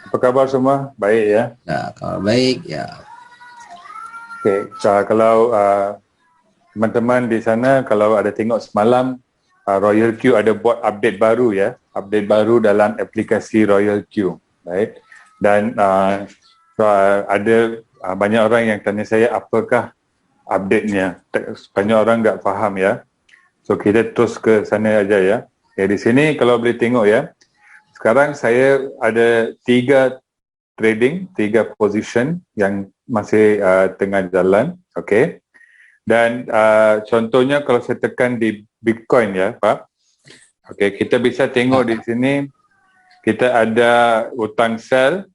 Apa khabar semua? Baik ya? Ya, kabar baik ya. Okey, kalau teman-teman di sana kalau ada tengok semalam Royal Q ada buat update baru ya, update baru dalam aplikasi Royal Q, right? Dan ada banyak orang yang tanya saya apakah update-nya. Banyak orang tak faham ya. So kita terus ke sana aja ya. Okay, di sini kalau boleh tengok ya. Sekarang saya ada 3 trading, 3 position yang masih tengah jalan, okey. Dan contohnya kalau saya tekan di Bitcoin ya, Pak. Okey, kita bisa tengok di sini kita ada hutang sell,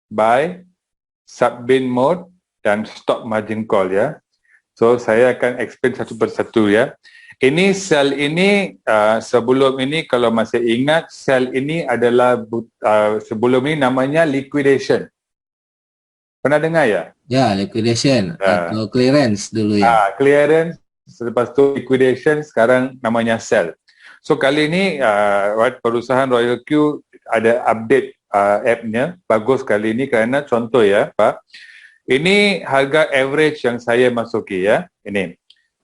buy, sub-bin mode dan stop margin call ya. So saya akan explain satu persatu ya. Ini sell ini sebelum ini kalau masih ingat sell ini adalah sebelum ini namanya liquidation. Pernah dengar ya? Ya, liquidation atau clearance dulu ya. Clearance, selepas tu liquidation, sekarang namanya sell. So kali ini perusahaan Royal Q ada update app-nya, bagus kali ini kerana contoh ya Pak, ini harga average yang saya masuki ya, ini.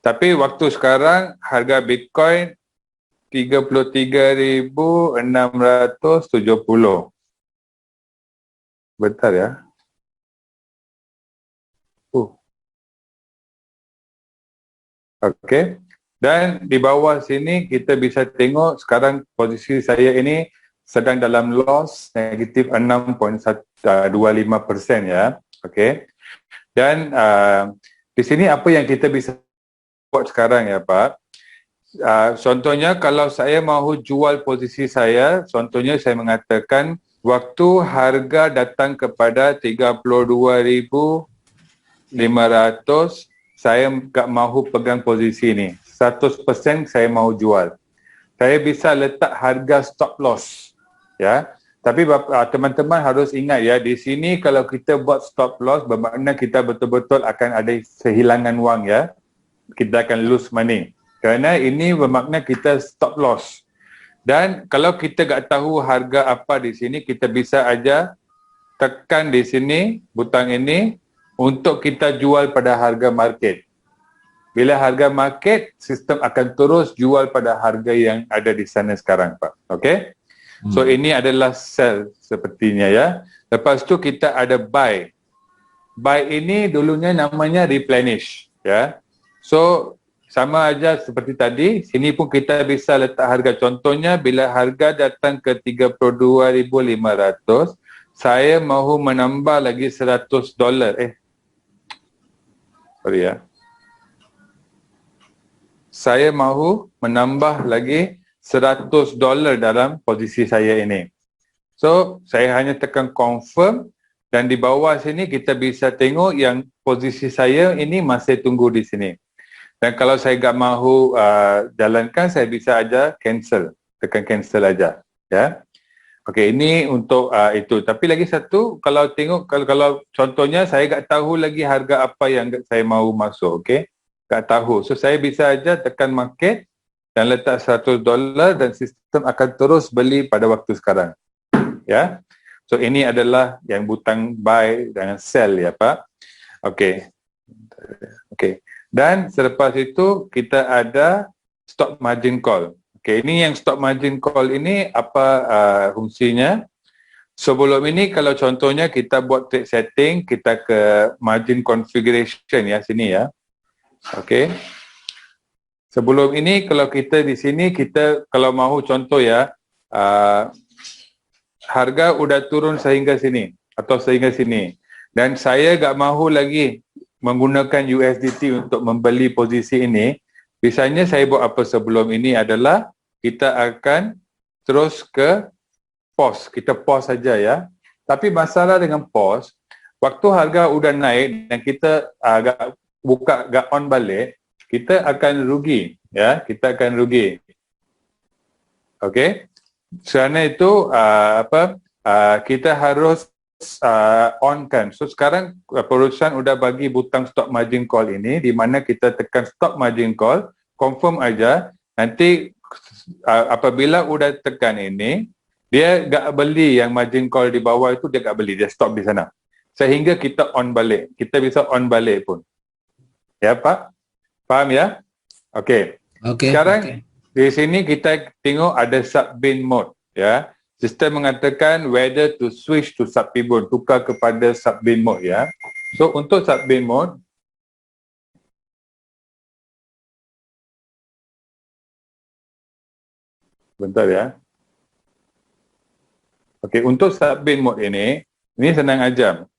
Tapi waktu sekarang harga Bitcoin 33,670. Bentar ya. Okey. Dan di bawah sini kita bisa tengok sekarang posisi saya ini sedang dalam loss negatif 6.25% ya. Okey. Dan di sini apa yang kita bisa buat sekarang ya Pak. Contohnya kalau saya mahu jual posisi saya, contohnya saya mengatakan waktu harga datang kepada 32,500, saya tak mahu pegang posisi ini. 100% saya mahu jual. Saya bisa letak harga stop loss. Ya. Tapi teman-teman harus ingat ya, di sini kalau kita buat stop loss bermakna kita betul-betul akan ada kehilangan wang ya. Kita akan lose money. Kerana ini bermakna kita stop loss. Dan kalau kita tak tahu harga apa di sini, kita bisa aja tekan di sini, butang ini, untuk kita jual pada harga market. Bila harga market, sistem akan terus jual pada harga yang ada di sana sekarang, Pak. Okey? So ini adalah sell sepertinya ya. Lepas tu kita ada buy. Buy ini dulunya namanya replenish ya. So sama aja seperti tadi, sini pun kita bisa letak harga. Contohnya bila harga datang ke 32,500, saya mahu menambah lagi $100. Sorry ya. Saya mahu menambah lagi $100 dalam posisi saya ini. So, saya hanya tekan confirm dan di bawah sini kita bisa tengok yang posisi saya ini masih tunggu di sini. Dan kalau saya tak mahu jalankan, saya bisa aja cancel. Tekan cancel aja. Ya. Okey, ini untuk itu. Tapi lagi satu, kalau tengok, kalau contohnya saya tak tahu lagi harga apa yang saya mahu masuk. Okey. Tak tahu. So, saya bisa aja tekan market dan letak $100 dan sistem akan terus beli pada waktu sekarang. Ya. So, ini adalah yang butang buy dan sell ya Pak. Okey. Okey. Dan selepas itu kita ada stop margin call. Okey, ini yang stop margin call ini apa fungsinya? Sebelum ini kalau contohnya kita buat trade setting, kita ke margin configuration ya sini ya. Okey. Sebelum ini kalau kita di sini kita kalau mahu contoh ya harga udah turun sehingga sini atau sehingga sini dan saya tak mahu lagi menggunakan USDT untuk membeli posisi ini, biasanya saya buat apa sebelum ini adalah kita akan terus ke pause. Kita pause saja ya. Tapi masalah dengan pause, waktu harga udah naik dan kita agak buka agak on balik, kita akan rugi ya, kita akan rugi. Okey. Kerana itu kita harus on kan. So sekarang perusahaan udah bagi butang stop margin call ini di mana kita tekan stop margin call, confirm aja. Nanti apabila udah tekan ini, Dia tak beli yang margin call di bawah itu, dia tak beli, dia stop di sana. Sehingga kita on balik. Kita bisa on balik pun. Ya Pak? Faham ya? Okey. Sekarang di sini kita tengok ada sub-bin mode. Ya. Sistem mengatakan whether to switch to sub-bin, tukar kepada sub-bin mode. Ya. So untuk sub-bin mode, bentar ya. Okey, untuk sub-bin mode ini senang ajar.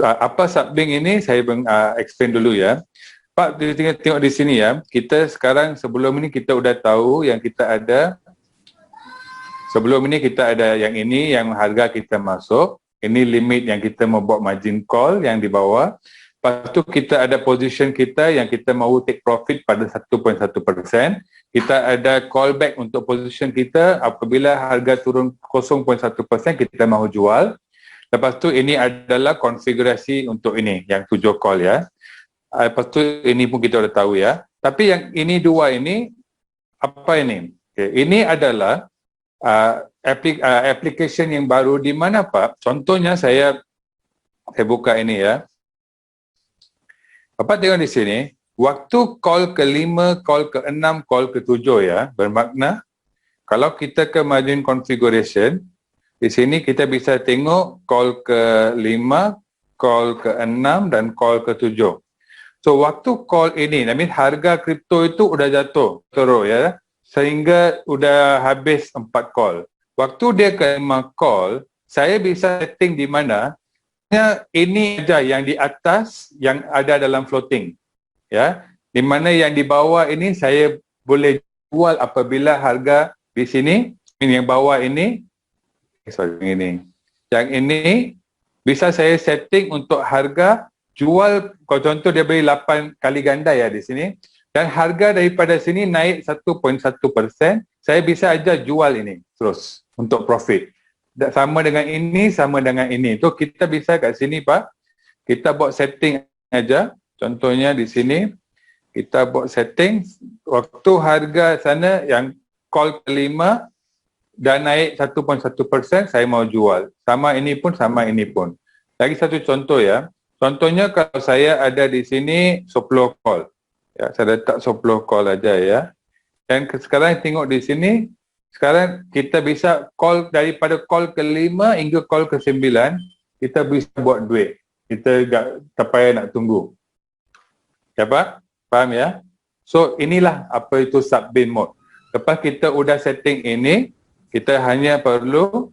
Apa sub-bin ini saya explain dulu ya. Pak, tengok di sini ya. Kita sekarang sebelum ini kita sudah tahu yang kita ada. Sebelum ini kita ada yang ini yang harga kita masuk. Ini limit yang kita mau buat margin call yang di bawah. Lepas tu kita ada position kita yang kita mahu take profit pada 1.1%. Kita ada callback untuk position kita apabila harga turun 0.1% kita mahu jual. Lepas tu ini adalah konfigurasi untuk ini yang 7 call ya. Lepas tu ini pun kita dah tahu ya. Tapi yang ini dua ini apa ini? Okay. Ini adalah application yang baru di mana Pak? Contohnya saya buka ini ya. Bapak tengok di sini, waktu call ke-5, call ke-6, call ke-7 ya, bermakna kalau kita ke margin configuration, di sini kita bisa tengok call ke-5, call ke-6 dan call ke-7. So waktu call ini, harga kripto itu udah jatuh terus ya, sehingga udah habis 4 call. Waktu dia ke-5 call, saya bisa setting di mana ini aja yang di atas yang ada dalam floating. Ya, di mana yang di bawah ini saya boleh jual apabila harga di sini, ini yang bawah ini, ini. Yang ini bisa saya setting untuk harga jual, kalau contoh dia beri 8 kali ganda ya di sini, dan harga daripada sini naik 1.1%, saya bisa aja jual ini terus untuk profit. Sama dengan ini, sama dengan ini. Tu kita bisa kat sini Pak, kita buat setting aja. Contohnya di sini, kita buat setting, waktu harga sana yang call ke-5 dan naik 1.1%, saya mau jual. Sama ini pun, sama ini pun. Lagi satu contoh ya. Contohnya kalau saya ada di sini 10 call. Ya, saya letak 10 call aja ya. Dan sekarang tengok di sini, sekarang kita bisa call daripada call ke-5 hingga call ke-9, kita bisa buat duit. Kita tak payah nak tunggu. Ya Pak? Faham ya? So inilah apa itu sub-bin mode. Lepas kita udah setting ini, kita hanya perlu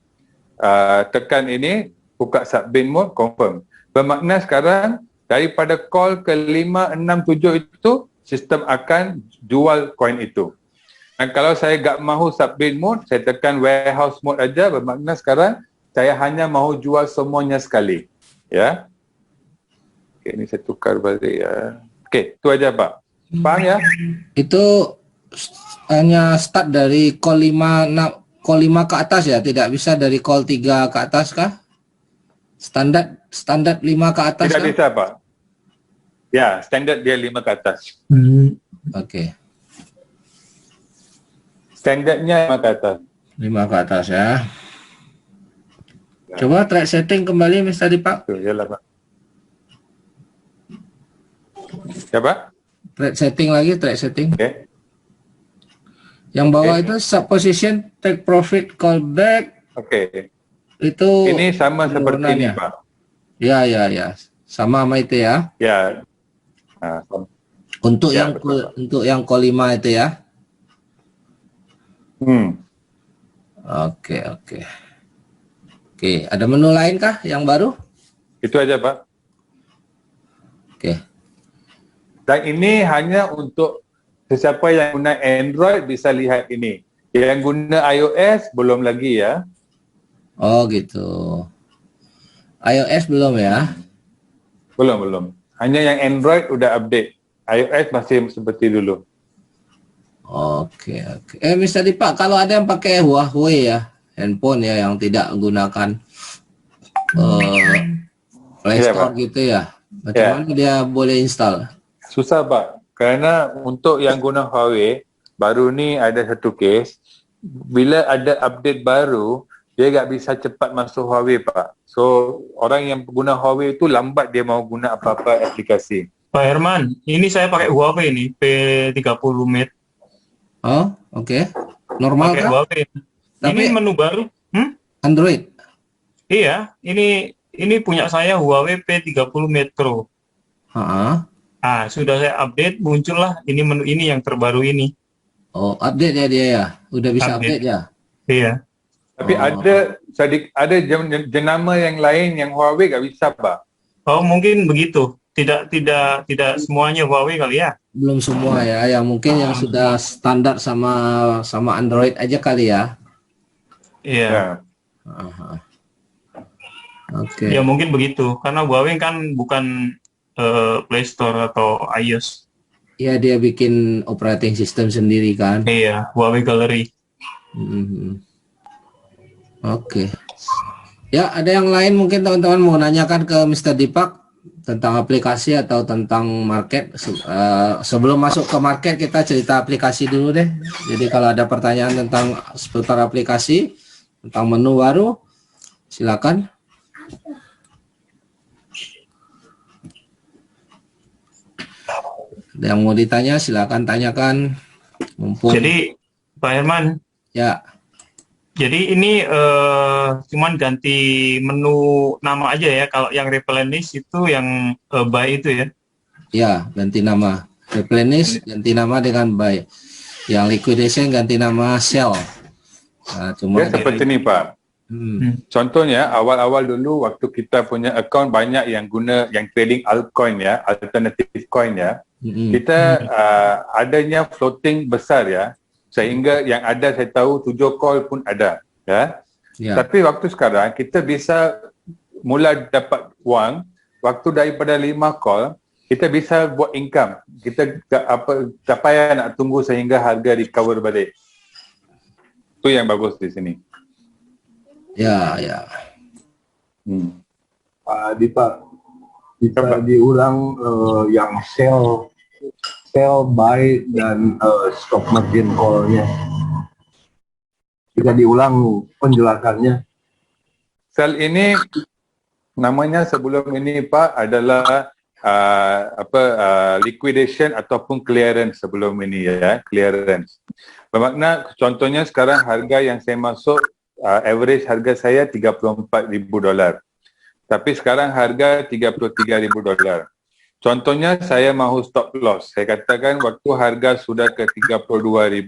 tekan ini, buka sub-bin mode, confirm. Bermakna sekarang daripada call ke-5, 6, 7 itu, sistem akan jual coin itu. Dan kalau saya tak mahu sub-bin mode, saya tekan warehouse mode aja, bermakna sekarang saya hanya mahu jual semuanya sekali. Ya. Okay, ini saya tukar balik ya. Okey, itu aja Pak. Faham ya? Itu hanya start dari call 5 ke atas ya, tidak bisa dari call 3 ke atas kah? Standar 5 ke atas tidak kah? Bisa Pak. Ya, standard dia 5 ke atas. Okey. Standardnya 5 ke atas. 5 ke atas ya. Coba track setting kembali Mr. Dipak. Yalah Pak. Ya Pak? Track setting lagi, track setting. Okay. Yang bawah itu sub position, take profit, call back. Okey. Itu ini sama seperti ini Pak. Ya. Sama itu ya. Ya. Untuk ya, yang call 5 itu ya. Oke, ada menu lain kah yang baru? Itu aja Pak. Oke. Dan ini hanya untuk sesiapa yang guna Android bisa lihat ini. Yang guna iOS belum lagi ya. Oh gitu. iOS belum ya? Belum. Hanya yang Android udah update. iOS masih seperti dulu. Oke. Mr. Dipak, kalau ada yang pakai Huawei ya, handphone ya yang tidak menggunakan Play Store gitu ya, macam mana dia boleh install? Susah Pak, kerana untuk yang guna Huawei, baru ni ada satu case, bila ada update baru, dia tak bisa cepat masuk Huawei, Pak. So, orang yang pengguna Huawei itu lambat dia mau guna apa-apa aplikasi. Pak Herman, ini saya pakai Huawei nih, P30 Mate. Oh, oke. Normal Pakai kah? Huawei. Tapi Ini menu baru. Android. Iya, ini punya saya Huawei P30 Mate Pro. Sudah saya update, muncullah ini menu ini yang terbaru ini. Oh, update ya dia ya. Udah bisa update ya. Iya. Tapi ada jenama yang lain yang Huawei tak bisa, Pak. Oh, mungkin begitu. Tidak semuanya Huawei kali ya. Belum semua ya, yang mungkin yang sudah standar sama Android aja kali ya. Iya. Ya. Oke. Ya mungkin begitu, karena Huawei kan bukan Play Store atau iOS. Ya dia bikin operating system sendiri kan. Iya, Huawei Gallery. Oke. Ya, ada yang lain mungkin teman-teman mau nanyakan ke Mr. Dipak tentang aplikasi atau tentang market. Sebelum masuk ke market kita cerita aplikasi dulu deh. Jadi kalau ada pertanyaan tentang seputar aplikasi, tentang menu baru, silakan. Ada yang mau ditanya silakan tanyakan. Mumpung. Jadi Pak Herman. Ya. Jadi ini cuman ganti menu nama aja ya. Kalau yang replenish itu yang buy itu ya? Ya, ganti nama. Replenish ganti nama dengan buy. Yang liquidation ganti nama sell. Nah, cuma seperti ini, Pak. Contohnya awal-awal dulu waktu kita punya account banyak yang guna yang trading altcoin ya, alternative coin ya. Kita adanya floating besar ya. Sehingga yang ada saya tahu 7 call pun ada ya. Tapi waktu sekarang kita bisa mula dapat wang waktu daripada 5 call kita bisa buat income. Kita tak payah nak tunggu sehingga harga recover balik. Itu yang bagus di sini. Ya. Pak Dipak, bisa diulang yang sell, buy dan stop margin call-nya. Bisa diulang penjelasannya. Sell ini namanya sebelum ini, Pak, adalah liquidation ataupun clearance sebelum ini ya, clearance. Bermakna contohnya sekarang harga yang saya masuk average harga saya $34,000. Tapi sekarang harga $33,000. Contohnya saya mahu stop loss. Saya katakan waktu harga sudah ke 32,000,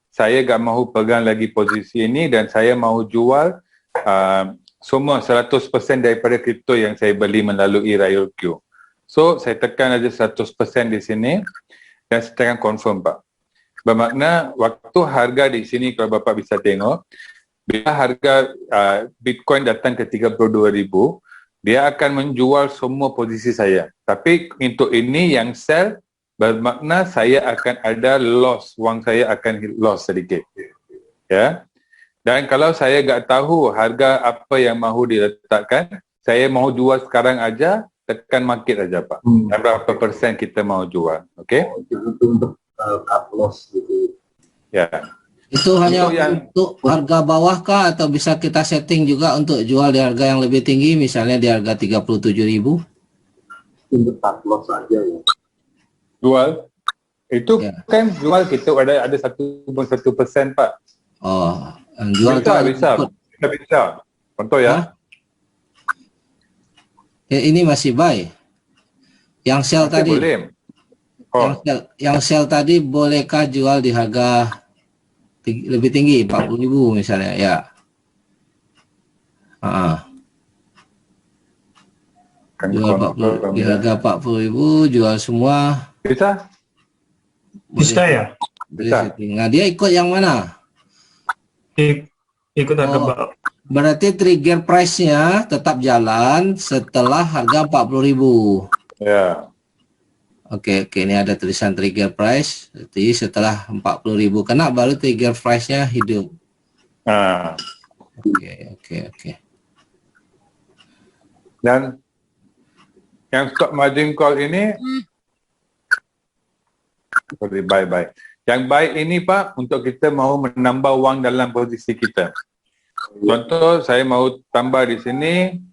saya tak mahu pegang lagi posisi ini dan saya mahu jual semua 100% daripada kripto yang saya beli melalui RioQ. So saya tekan aja 100% di sini dan saya tekan confirm, Pak. Bermakna waktu harga di sini kalau Bapak bisa tengok, bila harga Bitcoin datang ke 32,000, dia akan menjual semua posisi saya. Tapi untuk ini yang sell, bermakna saya akan ada loss, wang saya akan loss sedikit. Ya. Dan kalau saya tak tahu harga apa yang mahu diletakkan, saya mahu jual sekarang aja, tekan market aja, Pak. Dan berapa persen kita mahu jual. Okey? Untuk cut loss gitu. Ya. Itu hanya untuk harga bawah kah atau bisa kita setting juga untuk jual di harga yang lebih tinggi, misalnya di harga 37.000? Untuk cut loss aja ya. Jual? Itu kan jual kita ada 1%, Pak. Oh, jual bisa. Contoh ya. Ini masih buy. Yang sell masih tadi. Boleh. Yang sell tadi bolehkah jual di harga lebih tinggi, 40.000 misalnya, ya. Jual 40, di harga 40.000, jual semua. Bisa? Bisa ya? Bisa. Nah, dia ikut yang mana? Ikut harga berarti trigger price-nya tetap jalan setelah harga 40.000. Ya. Oke, ini ada tulisan trigger price. Jadi setelah 40.000 kena baru trigger price-nya hidup. Oke. Dan yang stop margin call ini bye. Yang baik ini Pak, untuk kita mahu menambah wang dalam posisi kita. Contoh, saya mahu tambah di sini,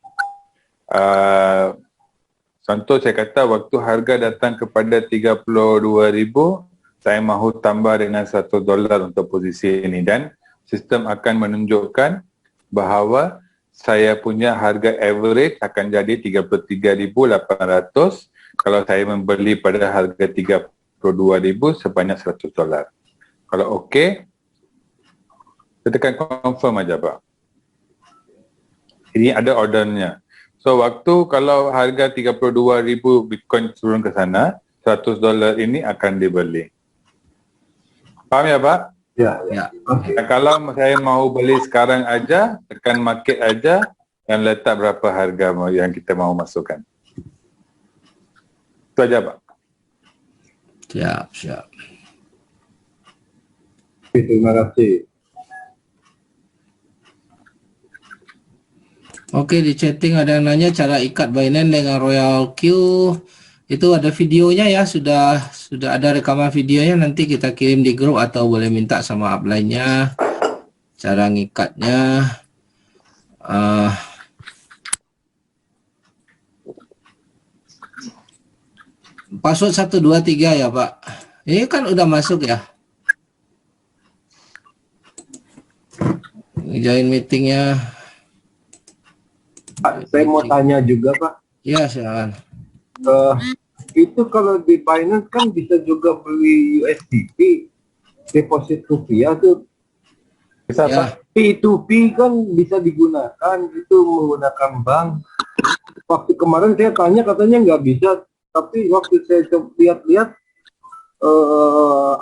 contoh saya kata waktu harga datang kepada 32,000, saya mahu tambah dengan $100 untuk posisi ini, dan sistem akan menunjukkan bahawa saya punya harga average akan jadi 33,800 kalau saya membeli pada harga 32,000 sebanyak $100. Kalau okey, saya tekan confirm aja Pak. Ini ada ordernya. So waktu kalau harga 32,000 Bitcoin turun ke sana, $100 ini akan dibeli. Faham ya Pak? Ya. Okay. Kalau saya mau beli sekarang aja, tekan market aja, dan letak berapa harga yang kita mau masukkan. Itu aja Pak. Siap. Terima kasih. Oke, di chatting ada yang nanya cara ikat Binance dengan Royal Q. Itu ada videonya ya, sudah ada rekaman videonya, nanti kita kirim di grup atau boleh minta sama upline-nya cara ngikatnya. Password 123 ya Pak. Ini kan udah masuk ya. Join meetingnya. Pak, saya mau tanya juga Pak. Ya, silakan. Itu kalau di Binance kan bisa juga beli USDT, deposit rupiah tuh. Bisa Ya. Pak? P2P kan bisa digunakan, itu menggunakan bank. Waktu kemarin saya tanya katanya nggak bisa, tapi waktu saya coba lihat-lihat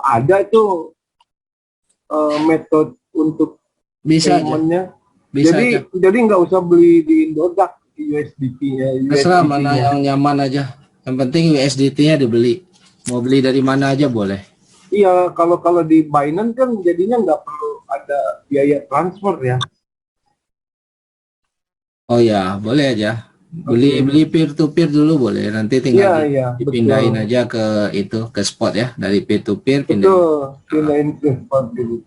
ada itu metode untuk Bisa aja. payment-nya. Bisa aja. Jadi nggak usah beli di Indodax USDT-nya. Terserah mana yang nyaman aja. Yang penting USDT-nya dibeli. Mau beli dari mana aja boleh. Iya, kalau di Binance kan jadinya nggak perlu ada biaya transfer ya. Oh ya, boleh aja. Beli peer to peer dulu boleh. Nanti tinggal dipindahin betul. aja ke spot ya, dari peer to peer pindahin. Betul, pindahin ke spot dulu.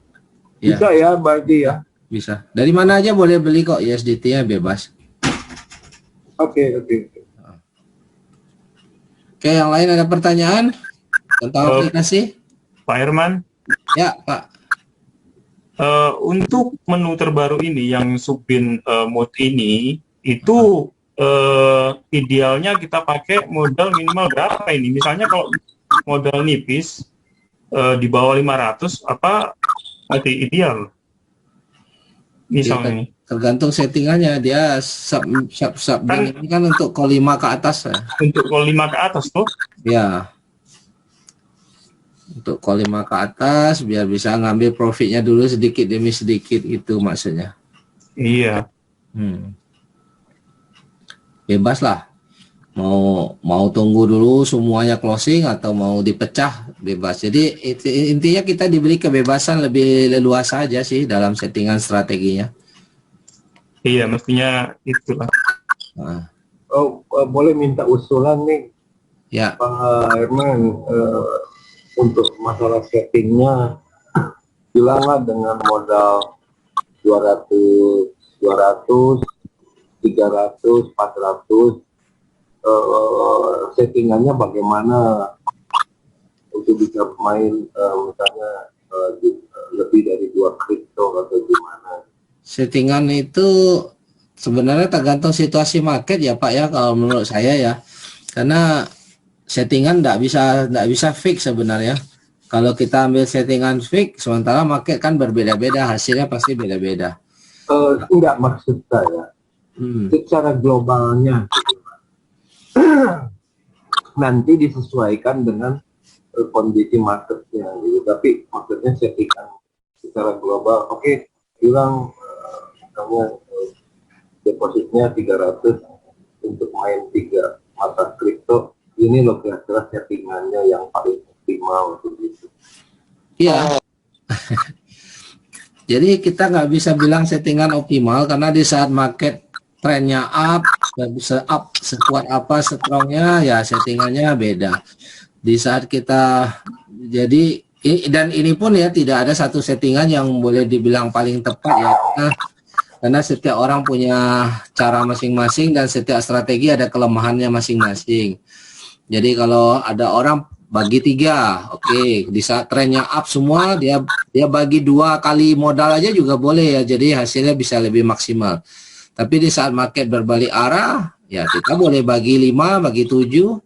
Ya. Bisa ya, berarti ya. Bisa. Dari mana aja boleh beli kok, USDT-nya bebas. Oke. Oke, yang lain ada pertanyaan tentang aplikasi? Pak Herman, Ya, Pak. untuk menu terbaru ini yang Subin mode ini, itu idealnya kita pakai modal minimal berapa ini? Misalnya kalau modal nipis di bawah 500, apa berarti ideal? Misalnya. Tergantung settingannya, dia sub ini kan untuk call 5 ke atas ya. Untuk call 5 ke atas tuh? Ya. Untuk call 5 ke atas biar bisa ngambil profitnya dulu sedikit demi sedikit, itu maksudnya. Iya. Bebas lah. Mau tunggu dulu semuanya closing atau mau dipecah, bebas. Jadi intinya kita diberi kebebasan lebih leluasa aja sih dalam settingan strateginya. Iya, mestinya itulah. Boleh minta usulan nih, Ya. Pak Herman, untuk masalah settingnya, bilanglah dengan modal 200, 300, 400, settingannya bagaimana untuk bisa main misalnya lebih dari 2 kripto atau gimana? Settingan itu sebenarnya tergantung situasi market ya Pak ya, kalau menurut saya ya. Karena settingan nggak bisa fix sebenarnya. Kalau kita ambil settingan fix, sementara market kan berbeda-beda, hasilnya pasti beda-beda. Enggak, maksud saya secara globalnya nanti disesuaikan dengan kondisi marketnya gitu. Tapi maksudnya settingan secara global, oke, bilang misalnya depositnya 300 untuk main 3 mata kripto, ini loh kira-kira settingannya yang paling optimal begitu. Iya. Jadi kita nggak bisa bilang settingan optimal karena di saat market trennya up, bisa up sekuat apa strongnya, ya settingannya beda. Di saat kita, jadi Dan ini pun ya tidak ada satu settingan yang boleh dibilang paling tepat ya, karena setiap orang punya cara masing-masing dan setiap strategi ada kelemahannya masing-masing. Jadi kalau ada orang bagi 3, oke, di saat trennya up semua dia bagi 2 kali modal aja juga boleh ya, jadi hasilnya bisa lebih maksimal. Tapi di saat market berbalik arah, ya kita boleh bagi 5, bagi 7.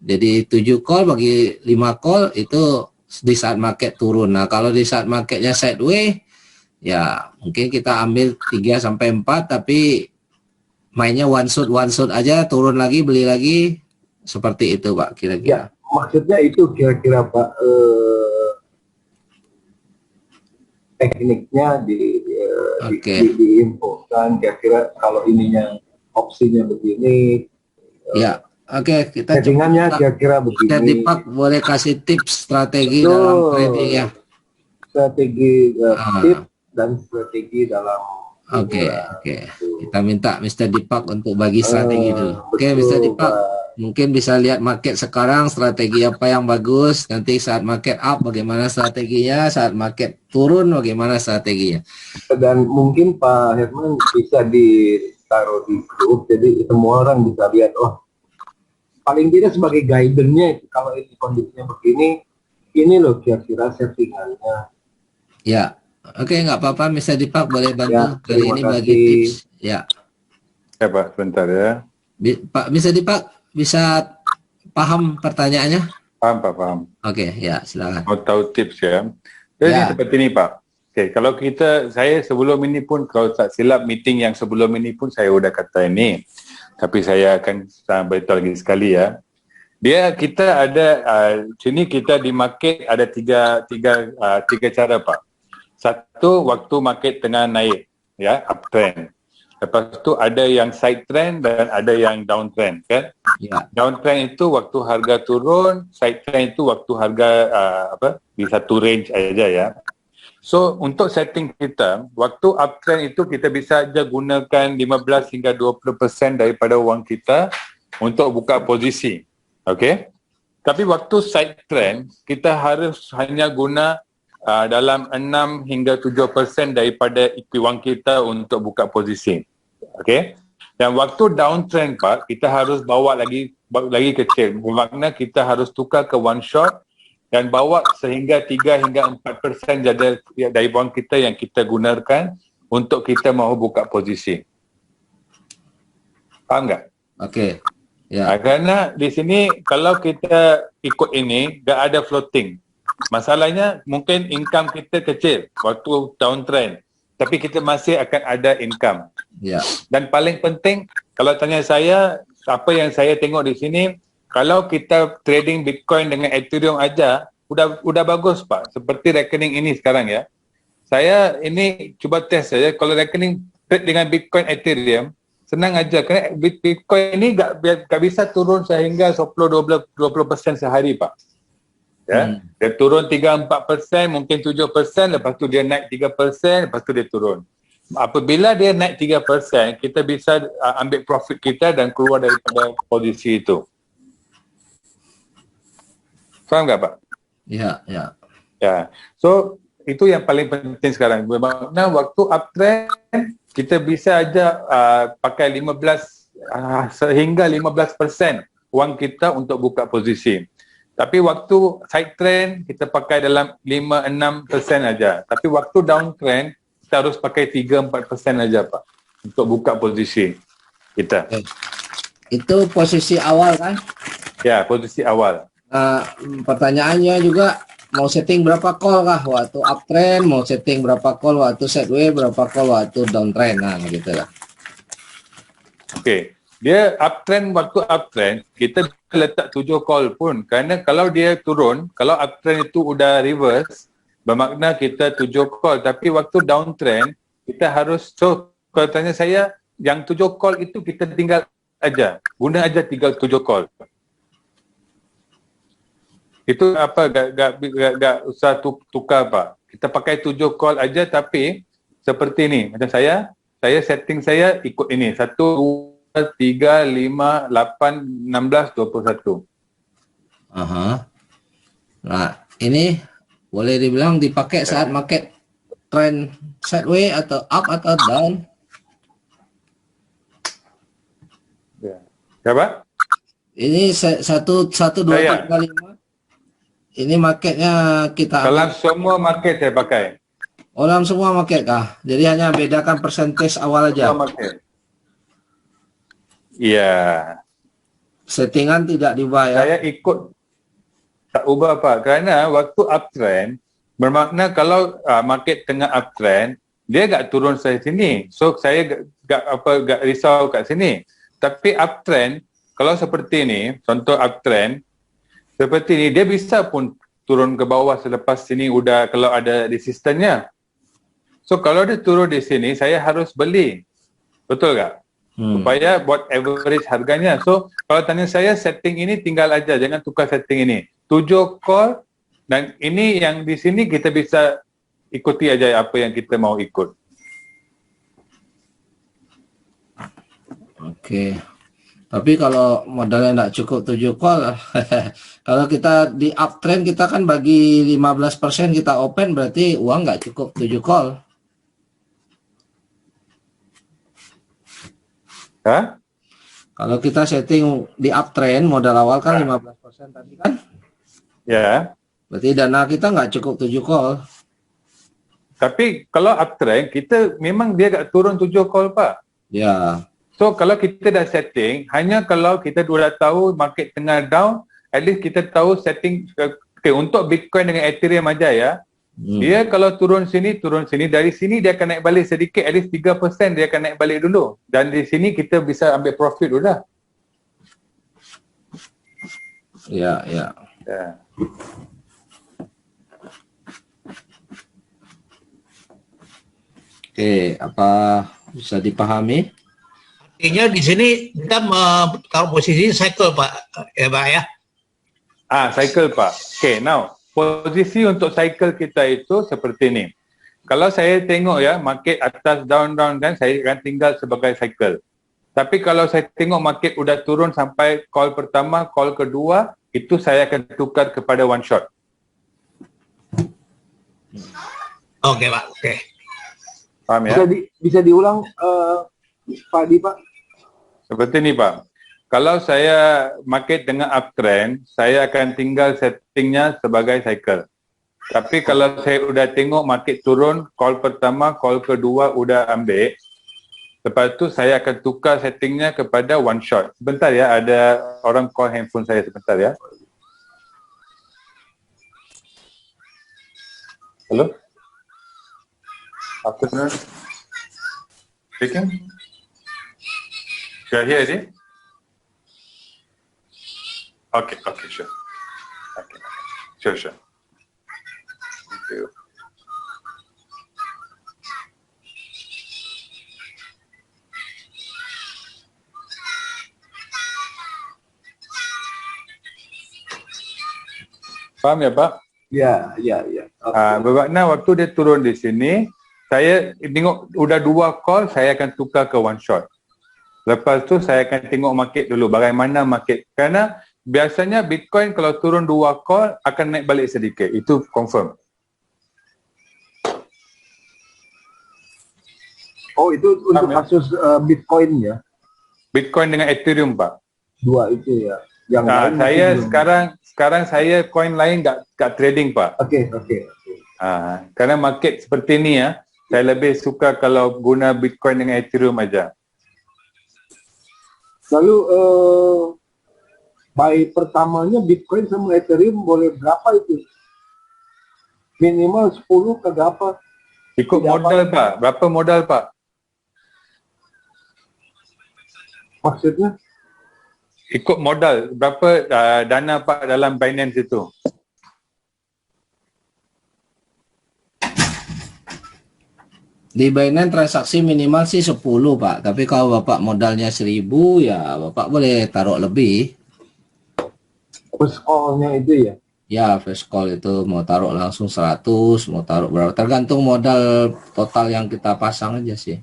Jadi 7 call bagi 5 call itu di saat market turun. Nah, kalau di saat marketnya sideways, ya mungkin kita ambil 3 sampai 4 tapi mainnya one shot aja, turun lagi beli lagi, seperti itu Pak kira-kira. Ya, maksudnya itu kira-kira Pak, tekniknya diinfokan kira-kira kalau ininya opsinya begini. Ya, oke, kita Settingannya kira-kira begini. Mr. Dipak boleh kasih tips strategi Betul. dalam trading ya. Strategi tips dan strategi dalam Oke. Kita minta Mr. Dipak untuk bagi strategi dulu. Oke, Mr. Dipak, mungkin bisa lihat market sekarang, strategi apa yang bagus, nanti saat market up bagaimana strateginya, saat market turun bagaimana strateginya. Dan mungkin Pak Herman bisa ditaruh di grup, jadi semua orang bisa lihat, oh paling tidak sebagai guidance-nya kalau ini kondisinya begini, ini loh kira-kira settingannya. Ya. Oke, nggak apa-apa, Mr. Dipak boleh bantu Ya, kali ini terima bagi kasih. tips. Ya, Ya Pak, sebentar ya. Pak Mr. Dipak bisa paham pertanyaannya? Paham Pak, paham. Oke, ya silakan. Mau tahu tips ya. Jadi Ya. seperti ini Pak. Oke, kalau saya sebelum ini pun, kalau tak silap meeting yang sebelum ini pun saya udah kata ini. Tapi saya akan beritahu lagi sekali ya. Kita ada, sini kita di market ada tiga cara Pak. Satu, waktu market tengah naik, ya, uptrend. Lepas tu ada yang side trend dan ada yang downtrend, kan? Ya. Downtrend itu waktu harga turun, side trend itu waktu harga di satu range aja ya. So untuk setting kita, waktu uptrend itu kita bisa aja gunakan 15 hingga 20% daripada wang kita untuk buka posisi, okay? Tapi waktu side trend kita harus hanya guna dalam 6 hingga 7% daripada wang kita untuk buka posisi. Okey. Dan waktu downtrend Pak, kita harus bawa lagi kecil. Bermakna kita harus tukar ke one shot dan bawa sehingga 3 hingga 4% dari wang kita yang kita gunakan untuk kita mahu buka posisi. Faham tak? Okey. Ya. Kerana di sini kalau kita ikut ini, tak ada floating. Masalahnya mungkin income kita kecil waktu downtrend, tapi kita masih akan ada income. Ya. Dan paling penting, kalau tanya saya, apa yang saya tengok di sini, kalau kita trading Bitcoin dengan Ethereum aja, udah bagus Pak. Seperti rekening ini sekarang ya. Saya ini cuba test saja, kalau rekening trade dengan Bitcoin Ethereum, senang aja. Kerana Bitcoin ini gak bisa turun sehingga 10-20% sehari Pak. Ya, dia turun 3-4%, mungkin 7%, lepas tu dia naik 3%, lepas tu dia turun. Apabila dia naik 3%, kita bisa ambil profit kita dan keluar daripada posisi itu. Faham tak Pak? Ya. Ya. So, itu yang paling penting sekarang. Bermakna waktu uptrend, kita bisa aja pakai 15 sehingga 15% wang kita untuk buka posisi. Tapi waktu side trend, kita pakai dalam 5-6% aja. Tapi waktu downtrend, kita harus pakai 3-4% aja Pak untuk buka posisi kita. Itu posisi awal kan? Ya, posisi awal. Pertanyaannya juga, mau setting berapa call kah waktu uptrend, mau setting berapa call waktu sideways, berapa call waktu downtrend, nah gitu lah. Okey. Dia waktu uptrend, kita letak 7 call pun. Kerana kalau dia turun, kalau uptrend itu udah reverse, bermakna kita 7 call. Tapi waktu downtrend, kita harus, kalau tanya saya, yang 7 call itu kita tinggal aja. Guna aja 7 call. Itu apa, gak usah tukar Pak. Kita pakai 7 call aja, tapi seperti ini. Macam saya setting saya ikut ini. 1, 2, 3, 5, 8, 16, 21. Nah, ini Boleh dibilang dipakai saat market trend sideways atau up atau down. Ya. Siapa? Ini satu dua Saya. tiga lima. Ini marketnya kita Dalam ambil. semua market saya pakai. Dalam semua market kah? Jadi hanya bedakan persentage awal aja. Semua market. Iya. Settingan tidak diubah ya. Saya ikut tak ubah Pak. Kerana waktu uptrend, bermakna kalau market tengah uptrend, dia gak turun saya sini. So saya gak risau kat sini. Tapi uptrend, kalau seperti ni, contoh uptrend, seperti ni, dia bisa pun turun ke bawah selepas sini udah kalau ada resistannya. So kalau dia turun di sini, saya harus beli. Betul tak? Supaya buat average harganya. So kalau tanya saya, setting ini tinggal aja, jangan tukar setting ini. 7 call dan ini yang di sini kita bisa ikuti aja apa yang kita mau ikut. Oke. Tapi kalau modalnya nggak cukup 7 call, kalau kita di uptrend kita kan bagi 15% kita open, berarti uang nggak cukup 7 call. Hah? Kalau kita setting di uptrend modal awal kan 15% tadi kan, Ya. berarti dana kita nggak cukup 7 call. Tapi kalau uptrend, kita memang dia agak turun 7 call Pak. Ya. So kalau kita dah setting, hanya kalau kita dah tahu market tengah down, at least kita tahu setting, okay, untuk Bitcoin dengan Ethereum aja ya. Dia kalau turun sini, dari sini dia akan naik balik sedikit, at least 3% dia akan naik balik dulu. Dan di sini kita bisa ambil profit dulu dah. Ya. Ya. Oke, apa bisa dipahami? Artinya di sini kita taruh posisi cycle Pak, ya Pak ya. Cycle Pak. Okay, now posisi untuk cycle kita itu seperti ni. Kalau saya tengok ya, market atas down kan, saya akan tinggal sebagai cycle. Tapi kalau saya tengok market udah turun sampai call pertama, call kedua, itu saya akan tukar kepada one shot. Oke Pak, oke. Faham ya? Bisa diulang Pak Adi Pak? Seperti ni Pak. Kalau saya market dengan uptrend, saya akan tinggal settingnya sebagai cycle. Tapi kalau saya udah tengok market turun, call pertama, call kedua udah ambil, lepas tu saya akan tukar settingnya kepada one shot. Sebentar ya, ada orang call handphone saya sebentar ya. Hello? Afternoon. Speaking? You are here, is it? Okay, sure. Okay, sure. Thank you. Faham ya, Pak? Ya. Bermakna waktu dia turun di sini, saya tengok udah 2 call, saya akan tukar ke one shot. Lepas tu saya akan tengok market dulu, bagaimana market. Kerana biasanya Bitcoin kalau turun 2 call akan naik balik sedikit. Itu confirm. Oh, itu untuk kasus Bitcoin ya? Bitcoin dengan Ethereum, Pak. Dua itu ya. Yang lain saya belum. sekarang saya coin lain gak trading, Pak. Oke. Karena market seperti ni ya, saya lebih suka kalau guna Bitcoin dengan Ethereum aja. Lalu buy pertamanya Bitcoin sama Ethereum boleh berapa itu? Minimal 10 ke berapa? Ikut Tidak modal, Pak. Berapa modal, Pak? Maksudnya? Ikut modal. Berapa dana, Pak, dalam Binance itu? Di Binance transaksi minimal sih 10 Pak, tapi kalau Bapak modalnya 1000 ya Bapak boleh taruh lebih. First call-nya itu ya? Ya, first call itu mau taruh langsung 100, mau taruh berapa, tergantung modal total yang kita pasang aja sih.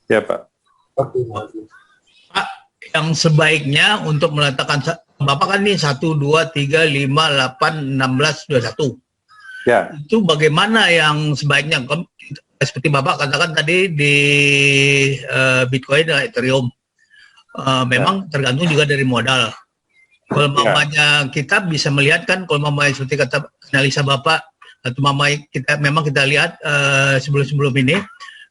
Ya, Pak. Oke. Pak, yang sebaiknya untuk meletakkan Bapak kan nih 1, 2, 3, 5, 8, 16, 21. Ya, Itu bagaimana yang sebaiknya? Seperti Bapak katakan tadi di Bitcoin dan Ethereum, memang tergantung juga dari modal. Kalau mamanya kita bisa melihat kan, kalau mamanya seperti kata analisa Bapak, atau mamanya kita lihat sebelum ini,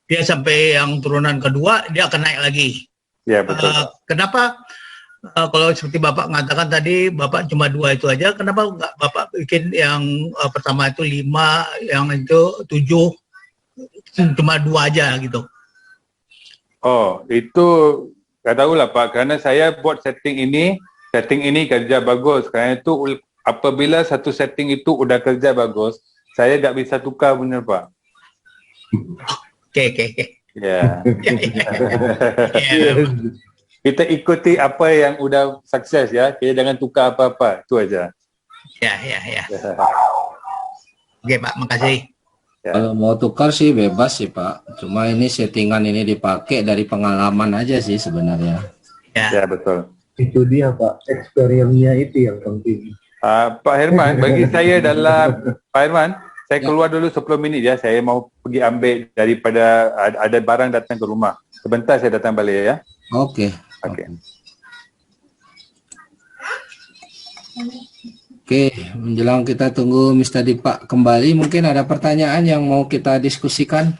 dia sampai yang turunan kedua, dia akan naik lagi. ya betul. Kenapa kalau seperti Bapak mengatakan tadi, Bapak cuma 2 itu aja, kenapa nggak Bapak bikin yang pertama itu 5, yang itu 7, cuma 2 aja gitu? Oh, itu nggak tahu lah Pak, karena saya buat setting ini kerja bagus. Karena itu apabila satu setting itu udah kerja bagus, saya nggak bisa tukar punya Pak. Oke. Ya. Ya. Kita ikuti apa yang udah sukses ya. Kita jangan tukar apa-apa. Itu aja. Ya. Oke Pak, makasih. Ya. Kalau mau tukar sih bebas sih Pak. Cuma ini settingan ini dipakai dari pengalaman aja sih sebenarnya. Ya betul. Itu dia Pak, experience-nya itu yang penting. Pak Herman, bagi saya Pak Herman, saya keluar dulu 10 minit ya. Saya mau pergi ambil daripada ada barang datang ke rumah. Sebentar saya datang balik ya. Oke. Oke, menjelang kita tunggu Mr. Dipak kembali, mungkin ada pertanyaan yang mau kita diskusikan.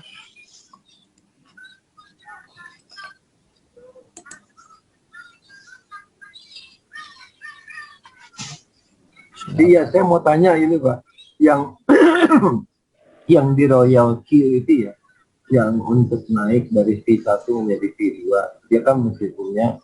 Iya, saya mau tanya ini Pak, yang yang di Royal Q itu ya, yang untuk naik dari V1 menjadi V2, dia kan mesti punya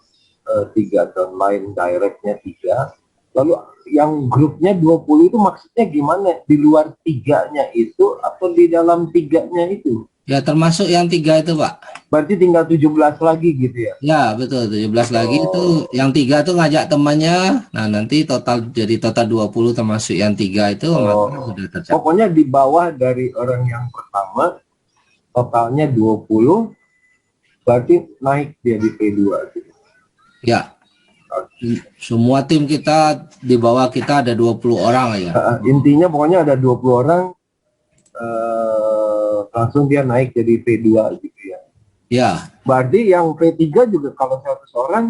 3 downline, directnya 3. Lalu yang grupnya 20 itu maksudnya gimana? Di luar 3-nya itu atau di dalam 3-nya itu? Ya termasuk yang 3 itu Pak. Berarti tinggal 17 lagi gitu ya? Ya betul, 17 lagi itu yang 3 tuh ngajak temannya. Nah nanti total jadi total 20 termasuk yang 3 itu maka sudah tercapai. Pokoknya di bawah dari orang yang pertama totalnya 20, berarti naik dia di P2 gitu. Ya. Semua tim kita di bawah kita ada 20 orang ya. Intinya pokoknya ada 20 orang langsung dia naik jadi P2 gitu ya. Ya. Berarti yang P3 juga kalau 100 orang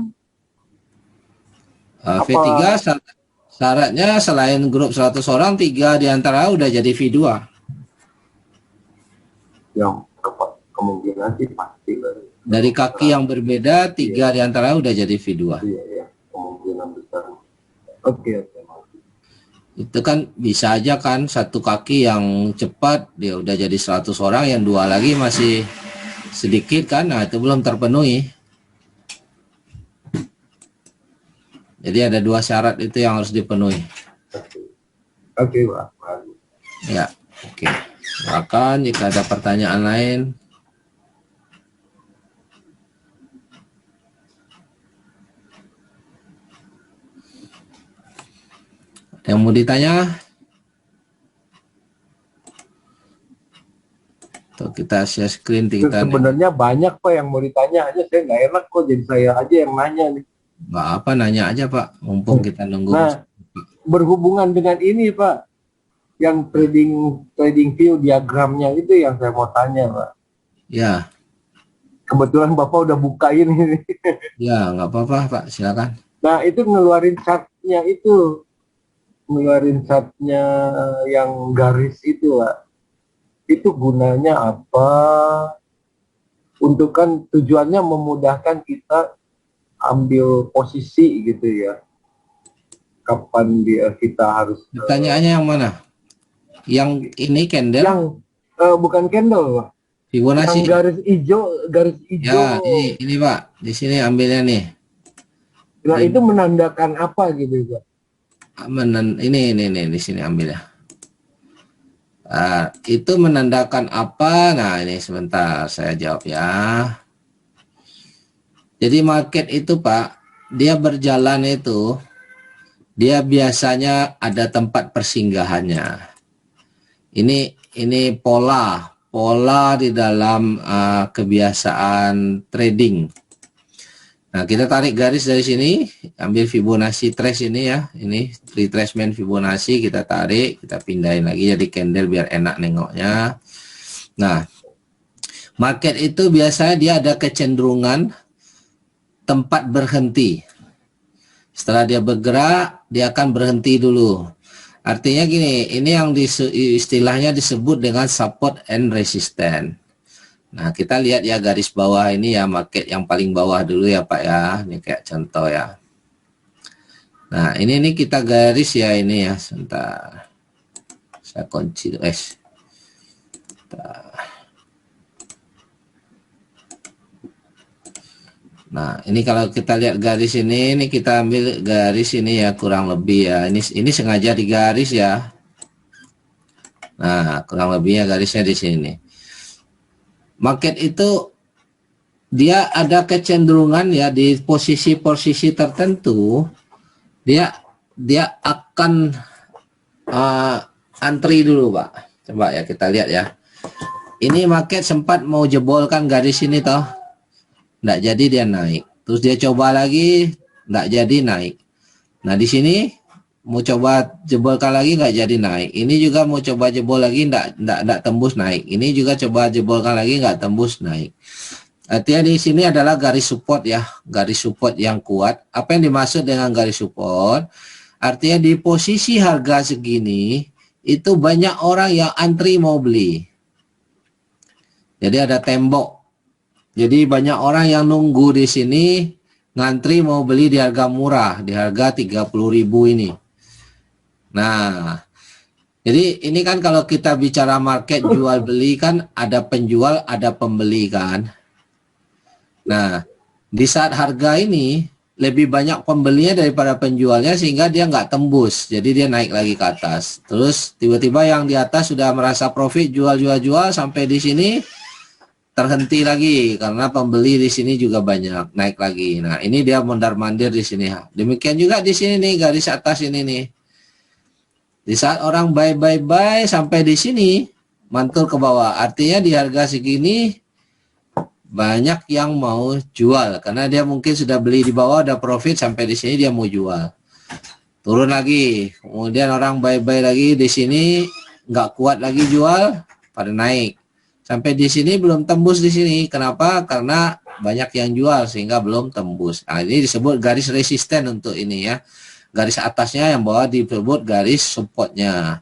V3 syaratnya selain grup 100 orang 3 diantara udah jadi V2. yang kemungkinan sih pasti lah. Dari kaki yang berbeda 3 diantara udah jadi V2. Iya, kemungkinan besar. Oke. Itu kan bisa aja kan satu kaki yang cepat dia udah jadi 100 orang, yang 2 lagi masih sedikit kan, nah itu belum terpenuhi. Jadi ada 2 syarat itu yang harus dipenuhi. Oke, Pak. Ya, oke. Silakan jika ada pertanyaan lain. Yang mau ditanya? Tuh kita share screen kita. Sebenarnya banyak Pak yang mau ditanya, hanya saya nggak enak kok jadi saya aja yang nanya nih. Nggak apa, nanya aja Pak, mumpung kita nunggu. Nah, berhubungan dengan ini Pak, yang trading view diagramnya itu yang saya mau tanya Pak. Ya. Kebetulan Bapak udah bukain ini. Ya, nggak apa-apa Pak, silakan. Nah, itu ngeluarin chartnya itu. Ngeluarin chartnya yang garis itu Pak. Itu gunanya apa? Untuk kan tujuannya memudahkan kita ambil posisi gitu ya. Kapan kita harus... Pertanyaannya yang mana? Yang ini candle? Yang bukan candle Pak. Fibonacci. Yang garis hijau. Ya, ini Pak, di sini ambilnya nih. Nah, itu menandakan apa gitu Pak? Ini di sini ambilnya. Itu menandakan apa? Nah, ini sebentar saya jawab ya. Jadi market itu Pak, dia berjalan itu, dia biasanya ada tempat persinggahannya. Ini pola di dalam kebiasaan trading. Nah, kita tarik garis dari sini, ambil Fibonacci trace ini ya, ini retracement Fibonacci, kita tarik, kita pindahin lagi jadi candle biar enak nengoknya. Nah, market itu biasanya dia ada kecenderungan tempat berhenti. Setelah dia bergerak, dia akan berhenti dulu. Artinya gini, ini yang istilahnya disebut dengan support and resistance. Nah, kita lihat ya garis bawah ini ya, market yang paling bawah dulu ya Pak ya. Ini kayak contoh ya. Nah, ini nih kita garis ya ini ya. Sebentar. Saya kunci dulu, guys. Nah, ini kalau kita lihat garis ini kita ambil garis ini ya kurang lebih ya. Ini sengaja digaris ya. Nah, kurang lebihnya garisnya di sini. Market itu dia ada kecenderungan ya di posisi-posisi tertentu dia akan antri dulu Pak. Coba ya kita lihat ya. Ini market sempat mau jebolkan garis ini toh. Nggak jadi dia naik. Terus dia coba lagi, nggak jadi naik. Nah di sini mau coba jebolkan lagi nggak jadi naik. Ini juga mau coba jebol lagi nggak tembus naik. Ini juga coba jebolkan lagi nggak tembus naik. Artinya di sini adalah garis support ya, garis support yang kuat. Apa yang dimaksud dengan garis support? Artinya di posisi harga segini itu banyak orang yang antri mau beli. Jadi ada tembok. Jadi banyak orang yang nunggu di sini ngantri mau beli di harga murah, di harga 30.000 ini. Nah, jadi ini kan kalau kita bicara market jual beli kan ada penjual, ada pembeli kan. Nah, di saat harga ini lebih banyak pembelinya daripada penjualnya sehingga dia nggak tembus. Jadi dia naik lagi ke atas. Terus tiba-tiba yang di atas sudah merasa profit jual sampai di sini terhenti lagi karena pembeli di sini juga banyak naik lagi. Nah, ini dia mondar-mandir di sini. Demikian juga di sini nih garis atas ini nih. Di saat orang buy sampai di sini mantul ke bawah. Artinya di harga segini banyak yang mau jual karena dia mungkin sudah beli di bawah ada profit sampai di sini dia mau jual. Turun lagi. Kemudian orang buy lagi di sini nggak kuat lagi jual pada naik. Sampai di sini belum tembus di sini. Kenapa? Karena banyak yang jual sehingga belum tembus. Nah, ini disebut garis resisten untuk ini ya. Garis atasnya yang bawah disebut garis supportnya.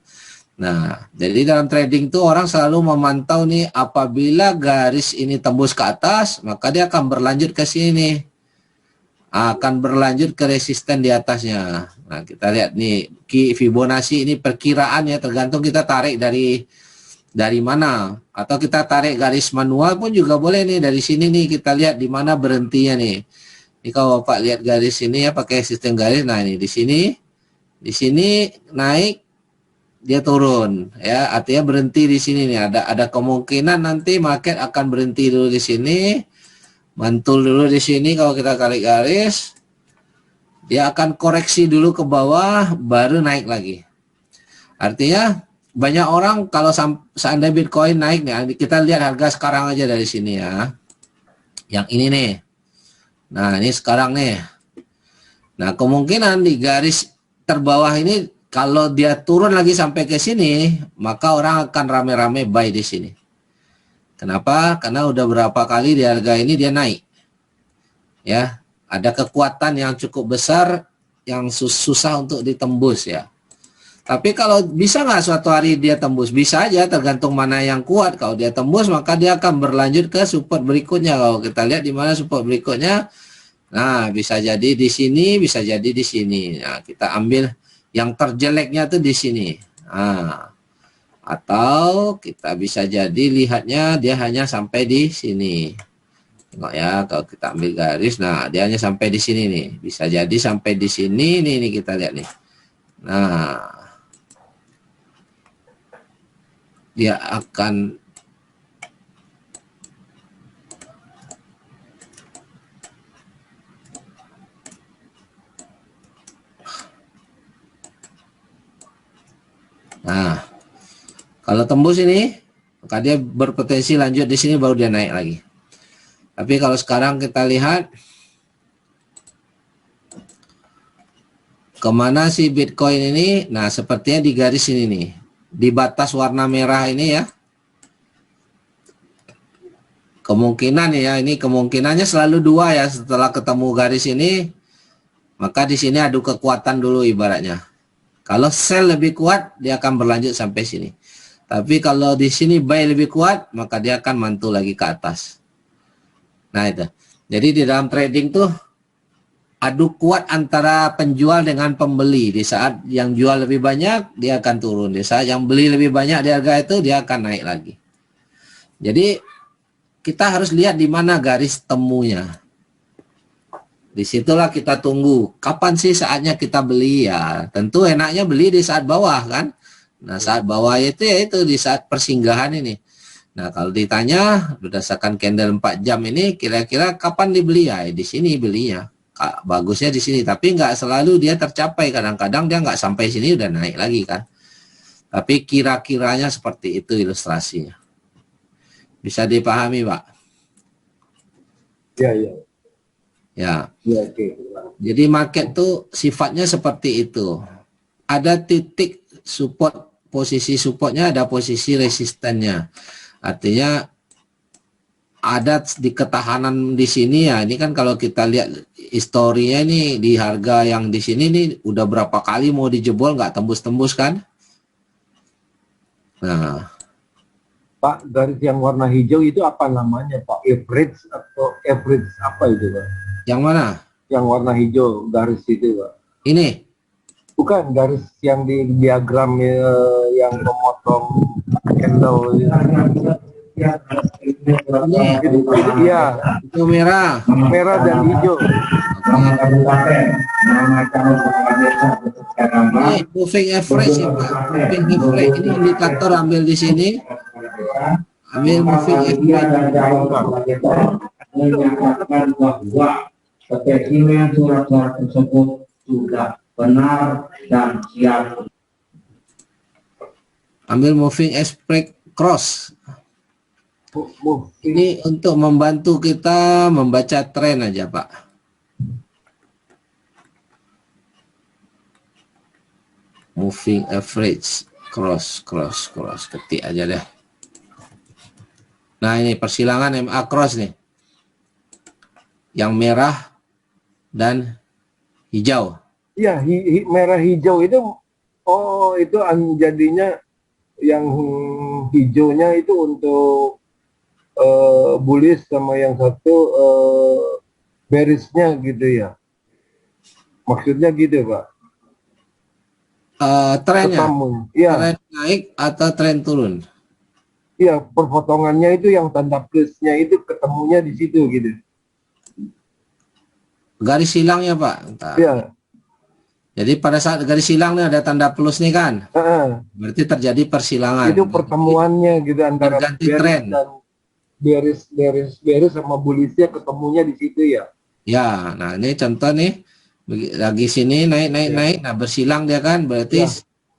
Nah, jadi dalam trading tuh orang selalu memantau nih apabila garis ini tembus ke atas, maka dia akan berlanjut ke sini. Akan berlanjut ke resisten di atasnya. Nah, kita lihat nih Fibonacci ini perkiraan ya, tergantung kita tarik dari mana, atau kita tarik garis manual pun juga boleh nih. Dari sini nih kita lihat di mana berhentinya nih. Ini kalau Bapak lihat garis ini ya pakai sistem garis. Nah, ini di sini naik, dia turun ya, artinya berhenti di sini nih. Ada kemungkinan nanti market akan berhenti dulu di sini, mantul dulu di sini. Kalau kita tarik garis, dia akan koreksi dulu ke bawah baru naik lagi. Artinya banyak orang kalau seandainya Bitcoin naik nih, kita lihat harga sekarang aja dari sini ya. Yang ini nih. Nah, ini sekarang nih. Nah, kemungkinan di garis terbawah ini kalau dia turun lagi sampai ke sini, maka orang akan rame-rame buy di sini. Kenapa? Karena udah berapa kali di harga ini dia naik. Ya, ada kekuatan yang cukup besar yang susah untuk ditembus ya. Tapi kalau bisa nggak suatu hari dia tembus? Bisa aja, tergantung mana yang kuat. Kalau dia tembus, maka dia akan berlanjut ke support berikutnya. Kalau kita lihat di mana support berikutnya, nah bisa jadi di sini, bisa jadi di sini. Nah, kita ambil yang terjeleknya tuh di sini. Nah, atau kita bisa jadi lihatnya dia hanya sampai di sini. Tengok ya, kalau kita ambil garis, nah dia hanya sampai di sini nih. Bisa jadi sampai di sini nih kita lihat nih. Nah, dia akan kalau tembus ini, maka dia berpotensi lanjut di sini baru dia naik lagi. Tapi kalau sekarang kita lihat kemana sih Bitcoin ini? Nah, sepertinya di garis ini nih, di batas warna merah ini ya. Kemungkinan ya, ini kemungkinannya selalu dua ya. Setelah ketemu garis ini, maka di sini adu kekuatan dulu ibaratnya. Kalau sell lebih kuat, dia akan berlanjut sampai sini. Tapi kalau di sini buy lebih kuat, maka dia akan mantul lagi ke atas. Nah itu. Jadi di dalam trading tuh adu kuat antara penjual dengan pembeli. Di saat yang jual lebih banyak, dia akan turun. Di saat yang beli lebih banyak di harga itu, dia akan naik lagi. Jadi kita harus lihat di mana garis temunya. Disitulah kita tunggu. Kapan sih saatnya kita beli ya? Tentu enaknya beli di saat bawah kan. Nah saat bawah itu ya itu di saat persinggahan ini. Nah kalau ditanya berdasarkan candle 4 jam ini kira-kira kapan dibeli ya? Di sini belinya. Bagusnya di sini. Tapi nggak selalu dia tercapai. Kadang-kadang dia nggak sampai sini udah naik lagi kan. Tapi kira-kiranya seperti itu ilustrasinya. Bisa dipahami, Pak? Ya, ya. Ya. Ya, oke. Jadi market tuh sifatnya seperti itu. Ada titik support, posisi supportnya, ada posisi resistennya. Artinya ada di ketahanan di sini ya. Ini kan kalau kita lihat historinya ini di harga yang di sini nih udah berapa kali mau dijebol nggak tembus-tembus kan? Nah. Pak, garis yang warna hijau itu apa namanya, Pak? Average atau average apa itu, Pak? Yang mana? Yang warna hijau, garis itu, Pak. Ini? Bukan, garis yang di diagram yang memotong candle. Iya. Itu merah. Merah dan hijau. Ini moving average ya Pak. Moving average ini indikator ambil di sini. Ambil moving average. Menyatakan bahwa spesimen surat-surat tersebut sudah benar dan siap. Ambil moving average cross. Ini untuk membantu kita membaca tren aja Pak. Moving average cross ketik aja deh. Nah ini persilangan MA cross nih. Yang merah dan hijau. Iya, merah hijau itu, oh itu jadinya yang hijaunya itu untuk bullish sama yang satu bearishnya gitu ya. Maksudnya gitu Pak. Trennya, ya. Tren naik atau tren turun? Iya, perpotongannya itu yang tanda plusnya itu ketemunya di situ gitu. Garis silangnya Pak. Iya. Jadi pada saat garis silang nih ada tanda plus nih kan? Berarti terjadi persilangan. Itu pertemuannya gitu antara ganti tren dan bearish sama bullishnya ketemunya di situ ya. Ya, nah ini contoh nih. Lagi sini naik. Nah bersilang dia kan berarti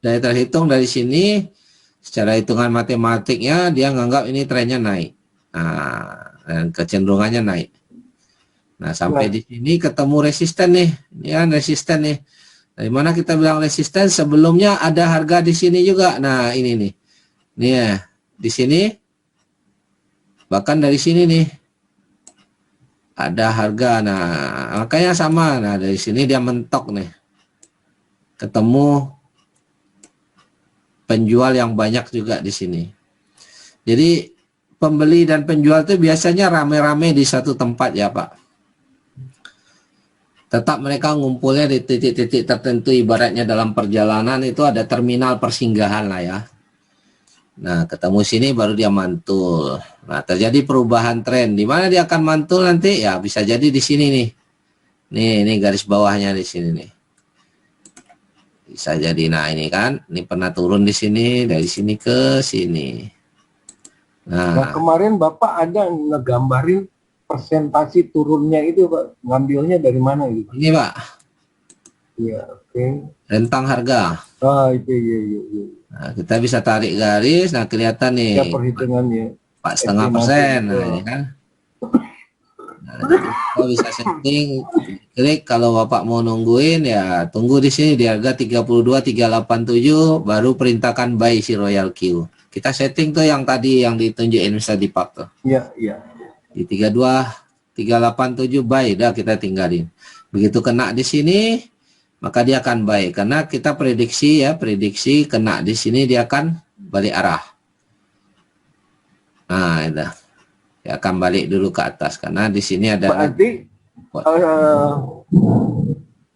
dari terhitung dari sini secara hitungan matematiknya dia nganggap ini trennya naik. Nah, dan kecenderungannya naik. Nah sampai di sini ketemu resisten nih. Ini kan resisten nih. Dari mana kita bilang resisten? Sebelumnya ada harga di sini juga. Nah ini nih. Nih ya, di sini bahkan dari sini nih ada harga. Nah makanya sama. Nah dari sini dia mentok nih, ketemu penjual yang banyak juga di sini. Jadi pembeli dan penjual itu biasanya rame-rame di satu tempat ya Pak. Tetap mereka ngumpulnya di titik-titik tertentu, ibaratnya dalam perjalanan itu ada terminal persinggahan lah ya. Nah, ketemu sini baru dia mantul. Nah, terjadi perubahan tren. Di mana dia akan mantul nanti? Ya, bisa jadi di sini nih. Ini garis bawahnya di sini nih. Bisa jadi. Nah, ini kan, ini pernah turun di sini, dari sini ke sini. Nah, kemarin Bapak ada ngegambarin persentase turunnya itu Pak, ngambilnya dari mana gitu? Ini Pak. Iya, oke. Rentang harga. Ah, itu iya. Nah, kita bisa tarik garis, nah kelihatan nih. Ya perhitungannya. 4,5%. Nah, ini kan. Nah, jadi Bapak bisa setting, klik kalau Bapak mau nungguin ya tunggu di sini di harga 32.387 baru perintahkan buy si Royal Q. Kita setting tuh yang tadi yang ditunjukin Mr. Dipak tuh. Iya, iya. Di 32.387 buy dah kita tinggalin. Begitu kena di sini maka dia akan buy karena kita prediksi kena di sini dia akan balik arah. Nah, itu. Ya akan balik dulu ke atas karena di sini ada Berarti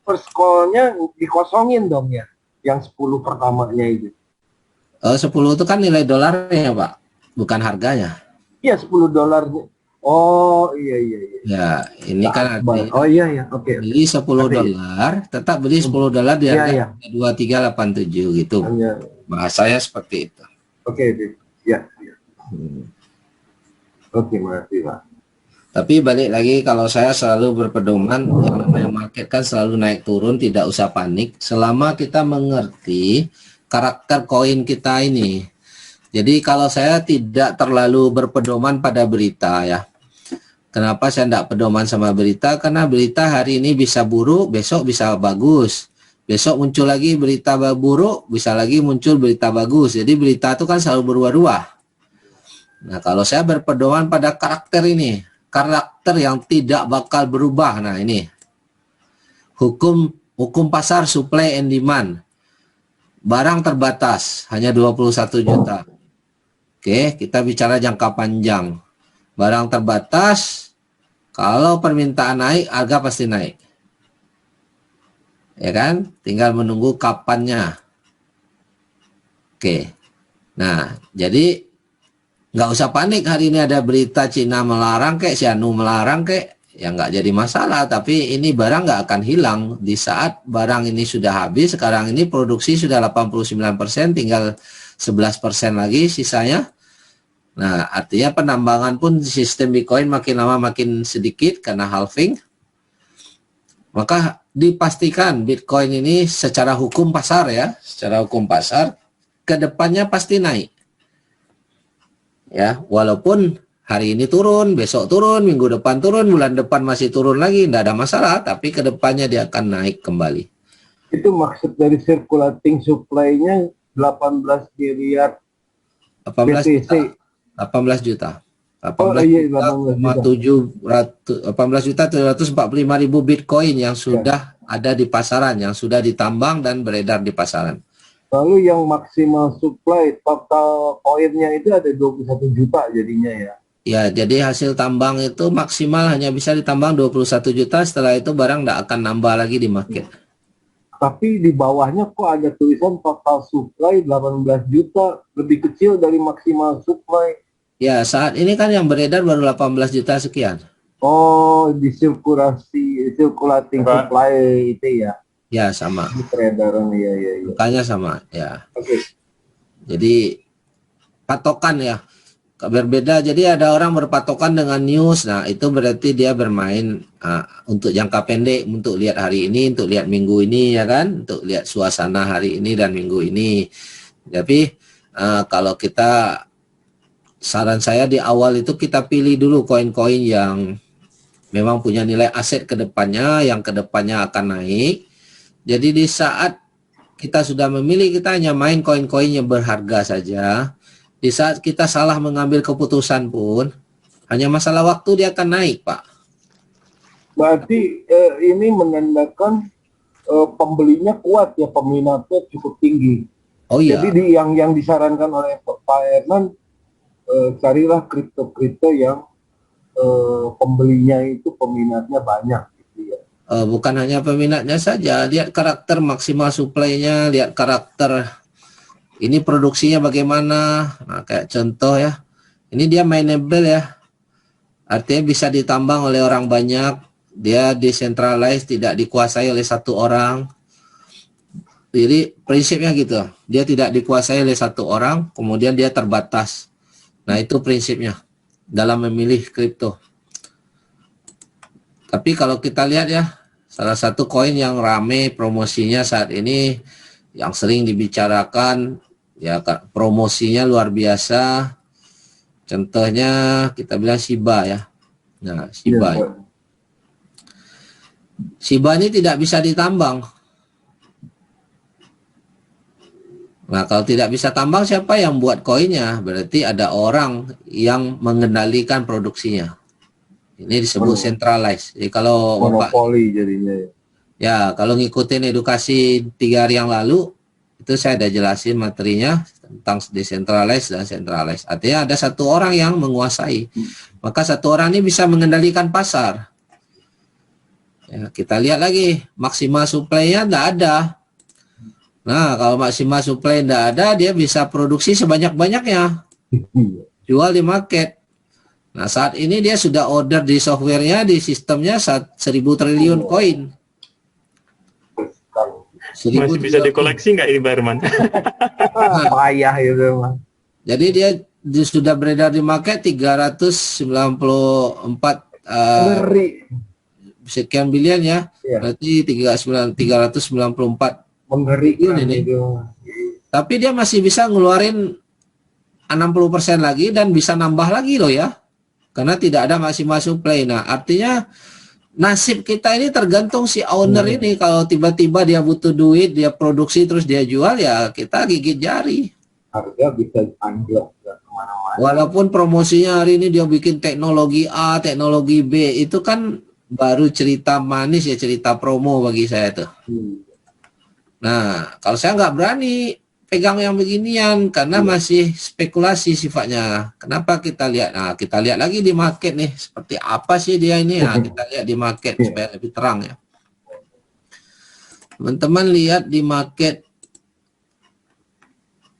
first call-nya dikosongin dong ya, yang 10 pertamanya itu. 10 itu kan nilai dolarnya Pak, bukan harganya. Iya, $10. Oh, iya. Ya, ini kan artinya Oh iya, oke. beli $10, tetap beli $10 di harga 2387 gitu. Hanya, Bahasanya seperti itu. oke, ya. Oke, makasih Pak. Tapi balik lagi kalau saya selalu berpedoman yang namanya market kan selalu naik turun, tidak usah panik selama kita mengerti karakter koin kita ini. Jadi kalau saya tidak terlalu berpedoman pada berita ya. Kenapa saya tidak pedoman sama berita? Karena berita hari ini bisa buruk, besok bisa bagus. Besok muncul lagi berita buruk, bisa lagi muncul berita bagus. Jadi berita itu kan selalu berubah-ubah. Nah, kalau saya berpedoman pada karakter ini, karakter yang tidak bakal berubah. Nah, ini hukum pasar supply and demand. Barang terbatas, hanya 21 juta. Oke, kita bicara jangka panjang. Barang terbatas, kalau permintaan naik, harga pasti naik. Ya kan? Tinggal menunggu kapannya. Oke. Nah, jadi nggak usah panik hari ini ada berita Cina melarang kek, Xianu melarang kek, ya nggak jadi masalah. Tapi ini barang nggak akan hilang di saat barang ini sudah habis. Sekarang ini produksi sudah 89%, tinggal 11% lagi sisanya. Nah, artinya penambangan pun sistem Bitcoin makin lama makin sedikit karena halving. Maka dipastikan Bitcoin ini secara hukum pasar ya, secara hukum pasar kedepannya pasti naik. Ya, walaupun hari ini turun, besok turun, minggu depan turun, bulan depan masih turun lagi, tidak ada masalah, tapi kedepannya dia akan naik kembali. Itu maksud dari circulating supply-nya 18 miliar 18 BTC. juta. 18 juta. 18.745.000 Bitcoin yang sudah ada di pasaran, yang sudah ditambang dan beredar di pasaran. Lalu yang maksimal supply total koinnya itu ada 21 juta jadinya ya. Ya, jadi hasil tambang itu maksimal hanya bisa ditambang 21 juta, setelah itu barang tidak akan nambah lagi di market. Tapi di bawahnya kok ada tulisan total supply 18 juta, lebih kecil dari maksimal supply. Ya, saat ini kan yang beredar baru 18 juta sekian. Oh, di circulating supply itu ya. Ya, sama. Di peredaran, ya. Makanya sama, ya. Oke. Jadi patokan ya berbeda. Jadi ada orang berpatokan dengan news. Nah, itu berarti dia bermain untuk jangka pendek, untuk lihat hari ini, untuk lihat minggu ini, ya kan, untuk lihat suasana hari ini dan minggu ini. Tapi kalau kita, saran saya di awal itu kita pilih dulu koin-koin yang memang punya nilai aset ke depannya, yang ke depannya akan naik. Jadi di saat kita sudah memilih, kita hanya main koin-koin yang berharga saja. Di saat kita salah mengambil keputusan pun, hanya masalah waktu dia akan naik, Pak. Berarti ini menandakan pembelinya kuat ya, peminatnya cukup tinggi. Oh iya. Jadi yang disarankan oleh Pak Herman, carilah kripto-kripto yang pembelinya itu peminatnya banyak. Gitu ya. Bukan hanya peminatnya saja, lihat karakter maksimal supply-nya, lihat karakter ini produksinya bagaimana. Nah, kayak contoh ya, ini dia mineable ya, artinya bisa ditambang oleh orang banyak, dia decentralized, tidak dikuasai oleh satu orang. Jadi prinsipnya gitu, dia tidak dikuasai oleh satu orang, kemudian dia terbatas. Nah, itu prinsipnya dalam memilih kripto. Tapi kalau kita lihat ya, salah satu koin yang rame promosinya saat ini, yang sering dibicarakan, ya promosinya luar biasa. Contohnya kita bilang Shiba ya. Nah, Shiba. Shiba ini tidak bisa ditambang. Nah, kalau tidak bisa tambang, siapa yang buat koinnya? Berarti ada orang yang mengendalikan produksinya. Ini disebut centralized. Jadi kalau Bapak, Monopoli jadinya ya. ya kalau ngikutin edukasi 3 hari yang lalu, itu saya ada jelasin materinya tentang decentralized dan centralized. Artinya ada satu orang yang menguasai. Maka satu orang ini bisa mengendalikan pasar. Ya, kita lihat lagi, maksimal supply-nya tidak ada. Nah, kalau maksimal supply tidak ada, dia bisa produksi sebanyak-banyaknya. Jual di market. Nah, saat ini dia sudah order di softwarenya, di sistemnya 1.000 triliun koin. Masih bisa dikoleksi nggak ini, Pak Herman? Payah itu mah. Jadi dia sudah beredar di market 394 Ngeri. sekian bilion ya. Iya. Berarti 394 Mengerikan ini. itu. Tapi dia masih bisa ngeluarin 60% lagi dan bisa nambah lagi loh ya. Karena tidak ada maksimal supply. Nah, artinya nasib kita ini tergantung si owner ini. Kalau tiba-tiba dia butuh duit, dia produksi terus dia jual, ya kita gigit jari. Harga bisa anjlok kemana-mana. Walaupun promosinya hari ini dia bikin teknologi A, teknologi B, itu kan baru cerita manis ya, cerita promo bagi saya tuh. Nah, kalau saya nggak berani pegang yang beginian karena masih spekulasi sifatnya. Kenapa kita lihat? Nah, kita lihat lagi di market nih, seperti apa sih dia ini? Nah, kita lihat di market supaya lebih terang ya. Teman-teman lihat di market.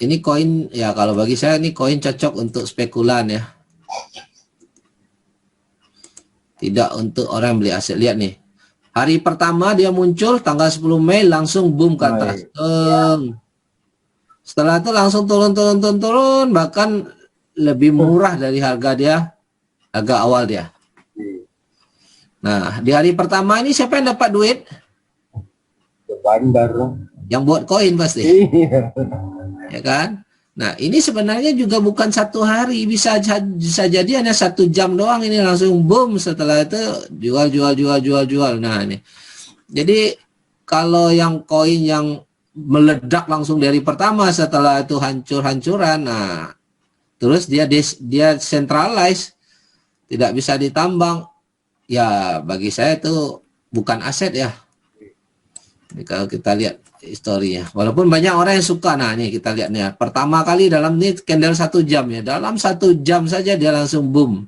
Ini koin ya, kalau bagi saya ini koin cocok untuk spekulan ya. Tidak untuk orang beli aset. Lihat nih. Hari pertama dia muncul tanggal 10 Mei langsung boom ke atas. Setelah itu langsung turun, bahkan lebih murah dari harga dia, harga awal dia. Nah, di hari pertama ini siapa yang dapat duit? Bandar. Yang buat koin pasti. Iya. Ya kan? Nah, ini sebenarnya juga bukan 1 hari, bisa jadi hanya 1 jam doang, ini langsung boom, setelah itu jual. Nah, ini. Jadi kalau yang koin yang meledak langsung dari pertama, setelah itu hancur-hancuran, nah terus dia centralized, tidak bisa ditambang, ya bagi saya itu bukan aset ya. Ini kalau kita lihat historinya, walaupun banyak orang yang suka. Nah, ini kita lihat nih, pertama kali dalam ini candle 1 jam ya, dalam 1 jam saja dia langsung boom.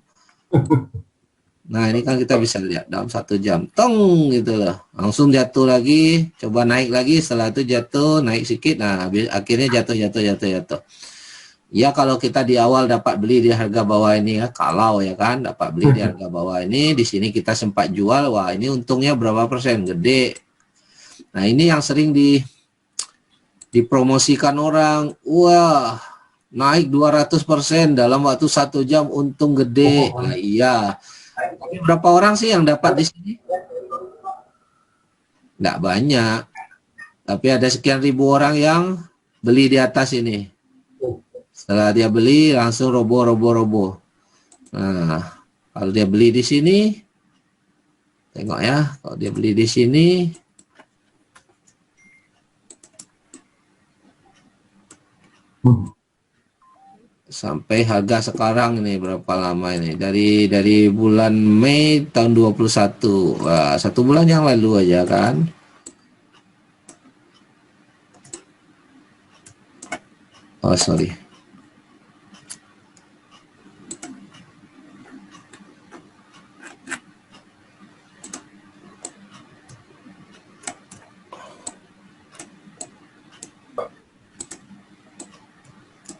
Nah, ini kan kita bisa lihat dalam 1 jam, tong gitu loh, langsung jatuh lagi, coba naik lagi, setelah itu jatuh, naik sedikit, nah akhirnya jatuh. Ya kalau kita di awal dapat beli di harga bawah ini ya, kalau ya kan dapat beli di harga bawah ini, di sini kita sempat jual, wah ini untungnya berapa persen, gede. Nah, ini yang sering dipromosikan orang, wah naik 200% dalam waktu 1 jam, untung gede. Nah, iya. Tapi berapa orang sih yang dapat di sini? Nggak banyak. Tapi ada sekian ribu orang yang beli di atas ini. Setelah dia beli langsung roboh. Nah, kalau dia beli di sini, tengok ya, kalau dia beli di sini, sampai harga sekarang ini berapa lama ini, dari bulan Mei tahun 21. Wah, 1 bulan yang lalu aja kan. Oh sorry,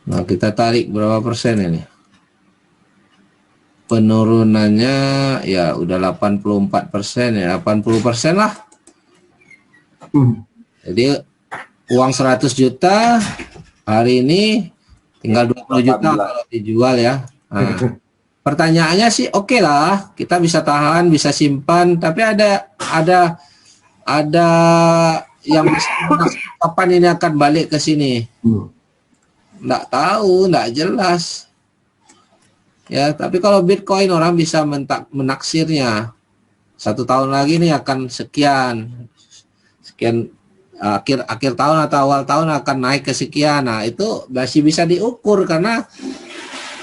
nah kita tarik berapa persen ini? Penurunannya ya udah 84% ya, 80% lah. Jadi uang 100 juta hari ini tinggal 20 juta kalau dijual ya. Nah, pertanyaannya sih oke lah, kita bisa tahan, bisa simpan, tapi ada yang kapan ini akan balik ke sini. Nggak tahu, nggak jelas. Ya, tapi kalau Bitcoin orang bisa menaksirnya 1 tahun lagi nih akan sekian akhir tahun atau awal tahun akan naik ke sekian. Nah, itu masih bisa diukur karena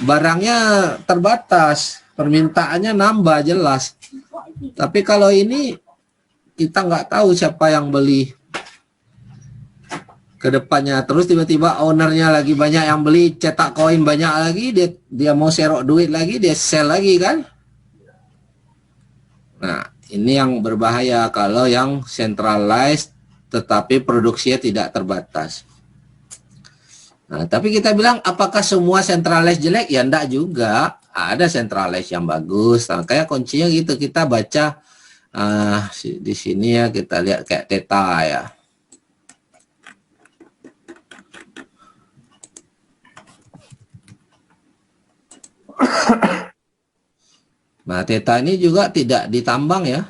barangnya terbatas, permintaannya nambah jelas. Tapi kalau ini kita nggak tahu siapa yang beli ke depannya. Terus tiba-tiba ownernya lagi banyak yang beli, cetak koin banyak lagi, dia mau serok duit lagi, dia sell lagi kan. Nah, ini yang berbahaya kalau yang centralized tetapi produksinya tidak terbatas. Nah, tapi kita bilang apakah semua centralized jelek? Ya enggak juga. Ada centralized yang bagus. Nah, kayak kuncinya gitu, kita baca di sini ya, kita lihat kayak Theta ya. Nah, Theta ini juga tidak ditambang ya.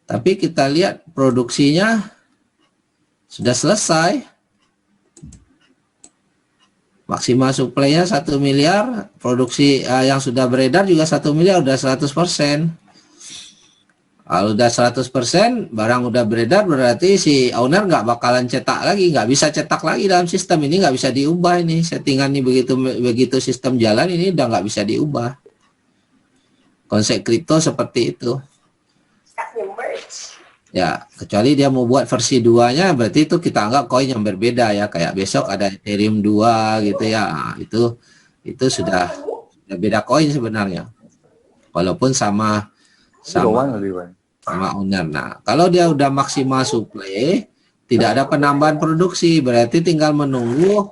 Tapi kita lihat produksinya sudah selesai. Maksimal supply-nya 1 miliar, produksi yang sudah beredar juga 1 miliar, udah 100%. Kalau udah 100%, barang udah beredar, berarti si owner nggak bakalan cetak lagi, nggak bisa cetak lagi dalam sistem ini, nggak bisa diubah ini. Settingan ini begitu sistem jalan ini udah nggak bisa diubah. Konsep kripto seperti itu. Ya, kecuali dia mau buat versi 2-nya, berarti itu kita anggap koin yang berbeda ya. Kayak besok ada Ethereum 2 gitu ya. Nah, itu sudah beda koin sebenarnya. Walaupun sama owner. Nah, kalau dia udah maksimal supply, tidak ada penambahan produksi, berarti tinggal menunggu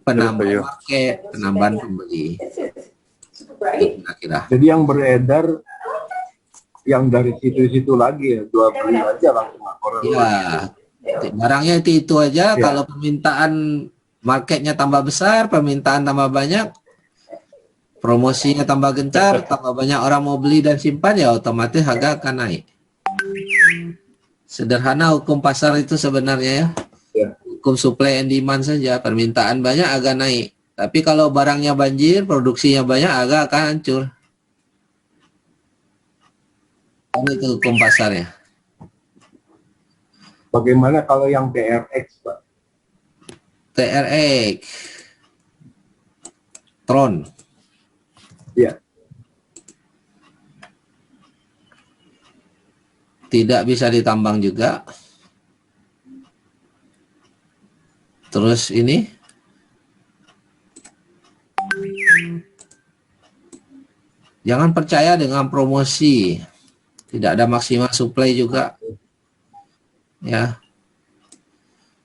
penambahan market, penambahan pembeli. Kira-kira. Jadi yang beredar yang dari situ-situ lagi ya, jual beli aja langsung laporan. Ya, barangnya itu aja. Ya. Kalau permintaan marketnya tambah besar, permintaan tambah banyak, promosinya tambah gencar, tambah banyak orang mau beli dan simpan, ya otomatis harga akan naik. Sederhana hukum pasar itu sebenarnya ya. Ya. Hukum supply and demand saja. Permintaan banyak agak naik. Tapi kalau barangnya banjir, produksinya banyak, agak akan hancur. Itu hukum pasarnya. Bagaimana kalau yang TRX, Pak? TRX. Tron. Ya. Tidak bisa ditambang juga. Terus ini. Jangan percaya dengan promosi. Tidak ada maksimal supply juga. Ya.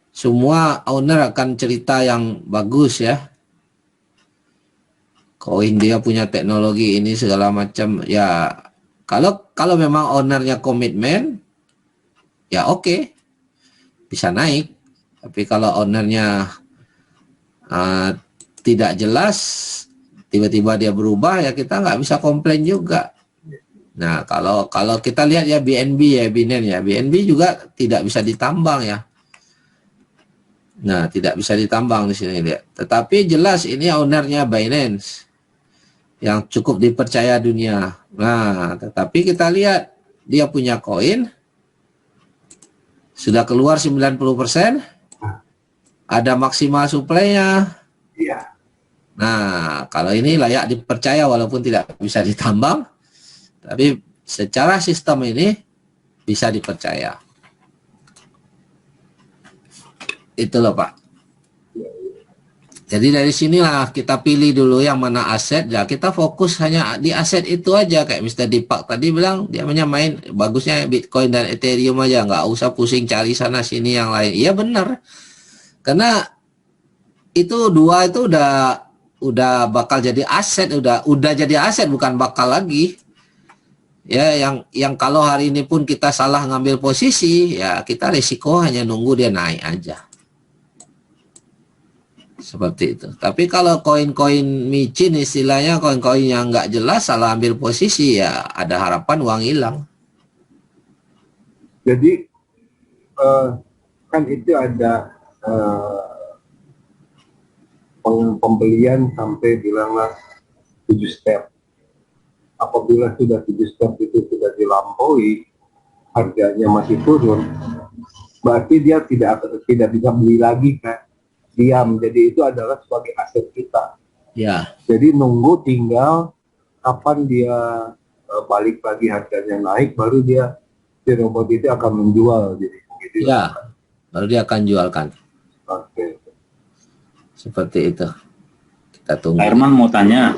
Semua owner akan cerita yang bagus ya. Koin dia punya teknologi ini segala macam. Ya, kalau memang ownernya komitmen, ya oke. Bisa naik. Tapi kalau ownernya tidak jelas, tiba-tiba dia berubah, ya kita nggak bisa komplain juga. Nah, kalau kita lihat ya BNB ya, BNB juga tidak bisa ditambang ya. Nah, tidak bisa ditambang di sini lihat. Tetapi jelas ini ownernya Binance yang cukup dipercaya dunia. Nah, tetapi kita lihat dia punya koin sudah keluar 90%, ada maksimal supply-nya. Iya. Nah, kalau ini layak dipercaya walaupun tidak bisa ditambang. Tapi secara sistem ini bisa dipercaya. Itu loh Pak. Jadi dari sinilah kita pilih dulu yang mana aset. Ya kita fokus hanya di aset itu aja. Kayak Mr. Deepak tadi bilang dia hanya main bagusnya Bitcoin dan Ethereum aja. Nggak usah pusing cari sana sini yang lain. Iya benar. Karena itu dua itu udah bakal jadi aset. Udah jadi aset bukan bakal lagi. Ya, yang kalau hari ini pun kita salah ngambil posisi, ya kita risiko hanya nunggu dia naik aja. Seperti itu. Tapi kalau koin-koin micin istilahnya, koin-koin yang nggak jelas salah ambil posisi, ya ada harapan uang hilang. Jadi kan itu ada pembelian sampai bilanglah 7 step. Apabila sudah 7 step itu sudah dilampaui, harganya masih turun, berarti dia tidak bisa beli lagi kan, diam. Jadi itu adalah sebagai aset kita. Ya. Jadi nunggu tinggal kapan dia balik lagi harganya naik, baru dia si robot itu akan menjual. Jadi gitu. Ya, baru dia akan jualkan. Oke. Seperti itu. Kita tunggu. Pak Herman mau tanya.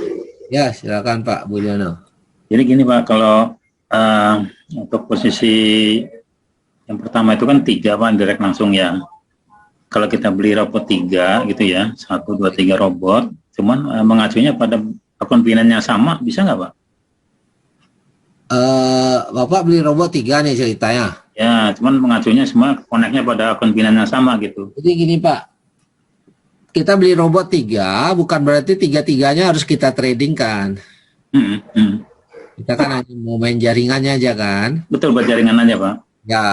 Ya, silakan Pak Budiono. Jadi gini Pak, kalau untuk posisi yang pertama itu kan 3 Pak, direct langsung ya. Kalau kita beli robot 3 gitu ya, 1, 2, 3 robot, cuman mengacunya pada akun Binance yang sama, bisa nggak Pak? Bapak beli robot 3 nih ceritanya. Ya, cuman mengacunya semua koneknya pada akun Binance yang sama gitu. Jadi gini Pak, kita beli robot 3 bukan berarti 3-3-nya harus kita trading kan. Kita kan hanya mau main jaringannya aja kan. Betul, buat jaringan aja Pak. Ya,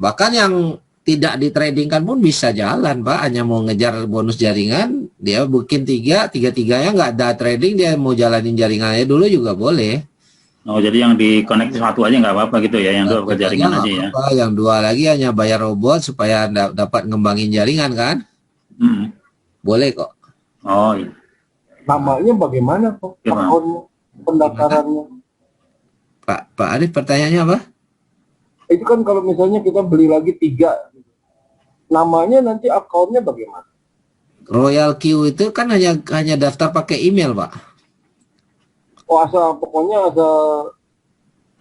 bahkan yang tidak di trading kan pun bisa jalan Pak, hanya mau ngejar bonus jaringan, dia bikin 3-3-nya nggak ada trading, dia mau jalanin jaringannya dulu juga boleh. Oh, jadi yang di-connect satu aja nggak apa-apa gitu ya, yang 2 buat jaringan aja ya. Yang 2 lagi hanya bayar robot supaya dapat ngembangin jaringan kan. Boleh kok. Oh iya. Namanya bagaimana kok? Akunnya, pendaftarannya? Pak Arif, pertanyaannya apa? Itu kan kalau misalnya kita beli lagi 3, namanya nanti akunnya bagaimana? Royal Q itu kan hanya daftar pakai email Pak. Oh, pokoknya asal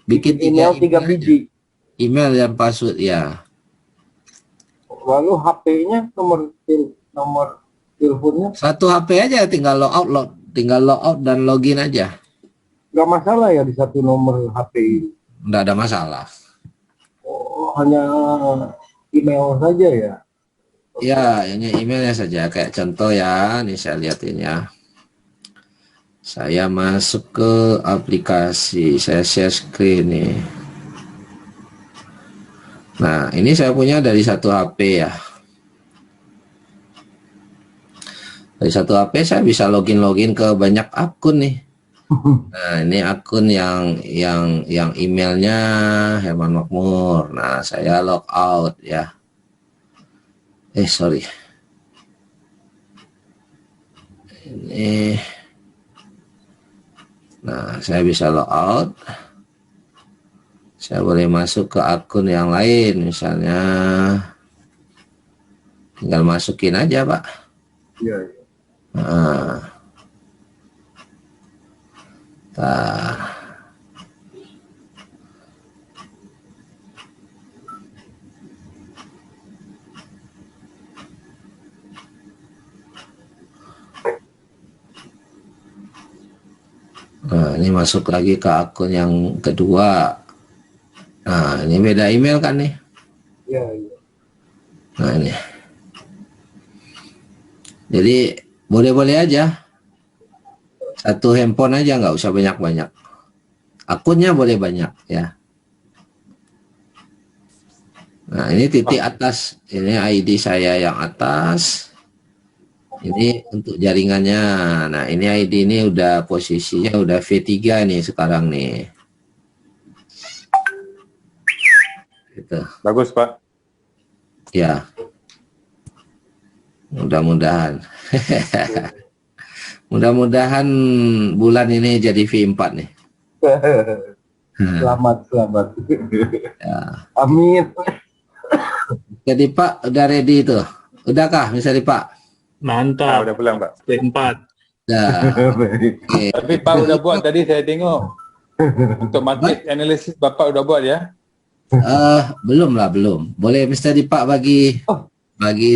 Bikin email 3 biji. Email dan password ya. Lalu HP-nya, nomor teleponnya? Satu HP aja, tinggal logout dan login aja. Nggak masalah ya di satu nomor HP ini? Nggak ada masalah. Oh, hanya email saja ya? Ya, ini emailnya saja. Kayak contoh ya, ini saya lihatin ya. Saya masuk ke aplikasi, saya share screen nih. Nah, ini saya punya dari satu HP ya. Dari satu HP saya bisa login ke banyak akun nih. Nah, ini akun yang emailnya Herman Makmur. Nah, saya log out ya. Sorry. Ini. Nah, saya bisa log out. Saya boleh masuk ke akun yang lain, misalnya. Tinggal masukin aja, Pak. Iya. Nah. Nah, ini masuk lagi ke akun yang kedua. Nah, ini beda email kan nih? Iya. Nah, ini. Jadi, boleh-boleh aja. Satu handphone aja, nggak usah banyak-banyak. Akunnya boleh banyak ya. Nah, ini titik atas. Ini ID saya yang atas. Ini untuk jaringannya. Nah, ini ID ini udah posisinya udah V3 nih sekarang nih. Gitu. Bagus, Pak. Ya. Mudah-mudahan. Mudah-mudahan bulan ini jadi V4 nih. Selamat. Ya. Amin. Jadi Pak, udah ready itu? Udahkah misalnya Pak? Mantap. Udah pulang, Pak. P4. Dah. Oke. Tapi Pak udah buat tadi saya tengok. Untuk market analysis Bapak udah buat ya? Belum. Boleh Mr. Dipak bagi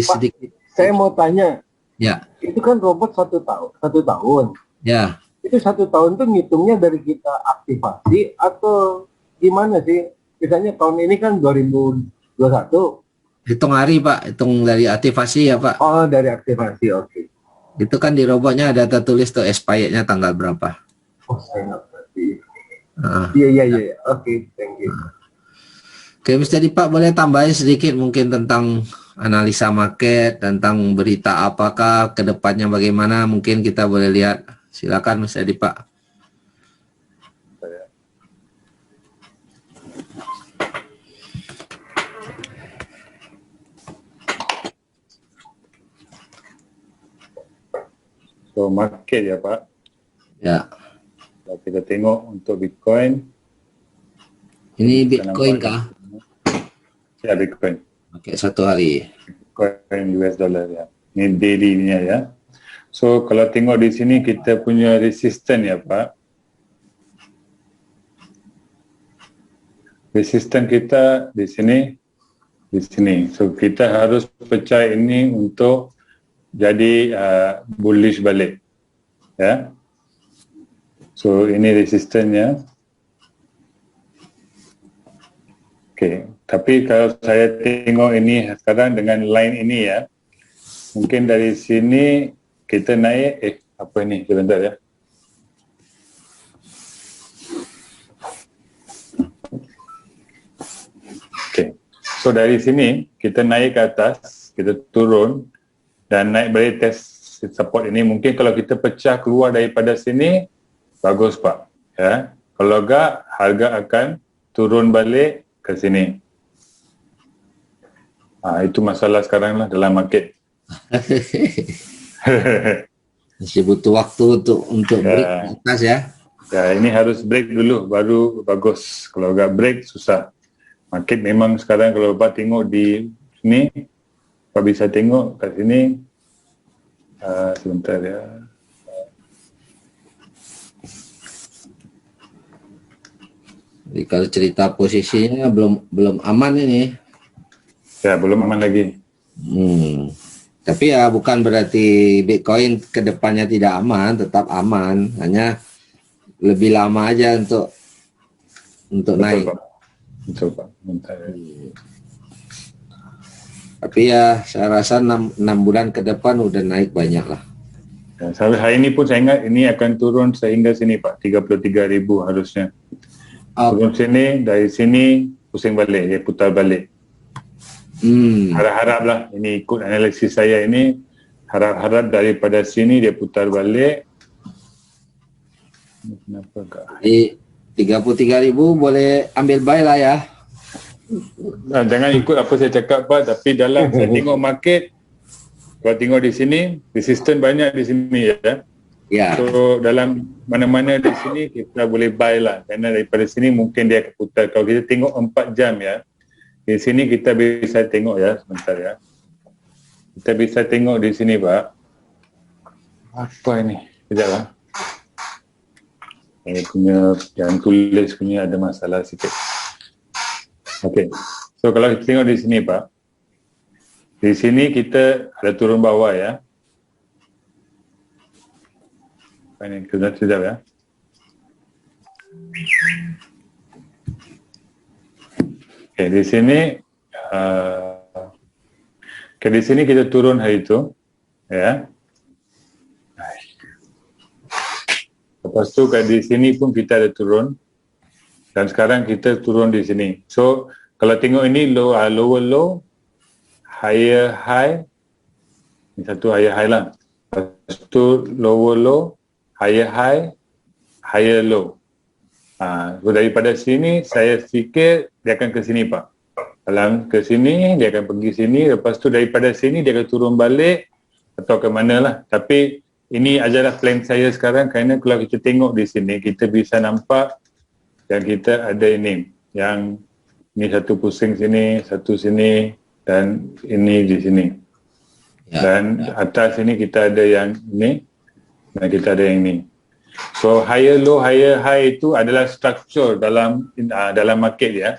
sedikit. Saya mau tanya. Ya. Itu kan robot 1 tahun. Ya. Itu 1 tahun tuh ngitungnya dari kita aktivasi atau gimana sih? Misalnya tahun ini kan 2021. Hitung hari Pak, hitung dari aktivasi ya Pak. Oh, dari aktivasi, oke. Itu kan di robotnya ada tertulis tuh expirednya tanggal berapa. Oh, saya nggak ngerti. Iya. Oke, thank you. Oke, Mr. Dipak boleh tambahin sedikit mungkin tentang analisa market, tentang berita apakah kedepannya bagaimana, mungkin kita boleh lihat Silakan Mas Edi Pak. So market ya Pak. Ya. Kalau kita tengok untuk Bitcoin. Ini Bitcoin kah? Ya Bitcoin. Oke, 1 hari. Bitcoin US dollar ya. Ini daily-nya ya. So kalau tengok di sini kita punya resisten ya Pak. Resisten kita di sini. So kita harus percaya ini untuk jadi bullish balik. Ya. So ini resistennya. Okey, tapi kalau saya tengok ini sekarang dengan line ini ya. Mungkin dari sini kita naik apa ni? Sebentar ya. Okey. So dari sini kita naik ke atas, kita turun dan naik balik test support ini. Mungkin kalau kita pecah keluar daripada sini bagus Pak, ya. Kalau enggak harga akan turun balik ke sini. Itu masalah sekarang lah dalam market. Masih butuh waktu untuk break ke atas ya. Ya, ini harus break dulu baru bagus. Kalau enggak break susah. Market memang sekarang kalau Bapak tengok di sini, Bapak bisa tengok kat sini. Sebentar ya. Jadi kalau cerita posisinya belum aman ini. Ya, belum aman lagi. Tapi ya bukan berarti Bitcoin kedepannya tidak aman, tetap aman. Hanya lebih lama aja untuk Betul, naik. Pak. Betul Pak. Bentar. Tapi ya saya rasa 6 bulan ke depan udah naik banyak lah. Ya, sampai hari ini pun saya ingat ini akan turun sehingga sini Pak, 33.000 harusnya. Turun sini, dari sini pusing balik, dia putar balik. Harap-harap lah, ini ikut analisis saya ini, harap-harap daripada sini dia putar balik. Kenapa kak? Di 33.000 boleh ambil buy lah ya. Jangan ikut apa saya cakap Pak, tapi dalam saya tengok market, kalau tengok di sini, resisten banyak di sini ya. Ya. So dalam mana-mana di sini kita boleh buy lah, kerana daripada sini mungkin dia akan putar. Kalau kita tengok 4 jam ya, di sini kita bisa tengok ya, sebentar ya. Kita bisa tengok di sini Pak. Apa ini? Sekejap lah. Ini punya, yang tulis punya ada masalah sikit. Okey. So kalau kita tengok di sini Pak. Di sini kita ada turun bawah ya. Ini kita sekejap ya. Okey, di sini di sini kita turun hari itu ya. Lepas tu kat di sini pun kita ada turun. Dan sekarang kita turun di sini. So kalau tengok ini lower low, higher high. Ini satu higher high lah. Lepas tu lower low, higher high, higher low. So daripada sini saya fikir dia akan ke sini Pak. Dalam ke sini dia akan pergi sini, lepas tu daripada sini dia akan turun balik atau ke mana lah. Tapi ini adalah plan saya sekarang, kerana kalau kita tengok di sini kita bisa nampak yang kita ada ini, yang ini satu pusing sini, satu sini dan ini di sini. Dan atas sini kita ada yang ini dan kita ada yang ini. So higher low, higher high itu adalah structure dalam market ya.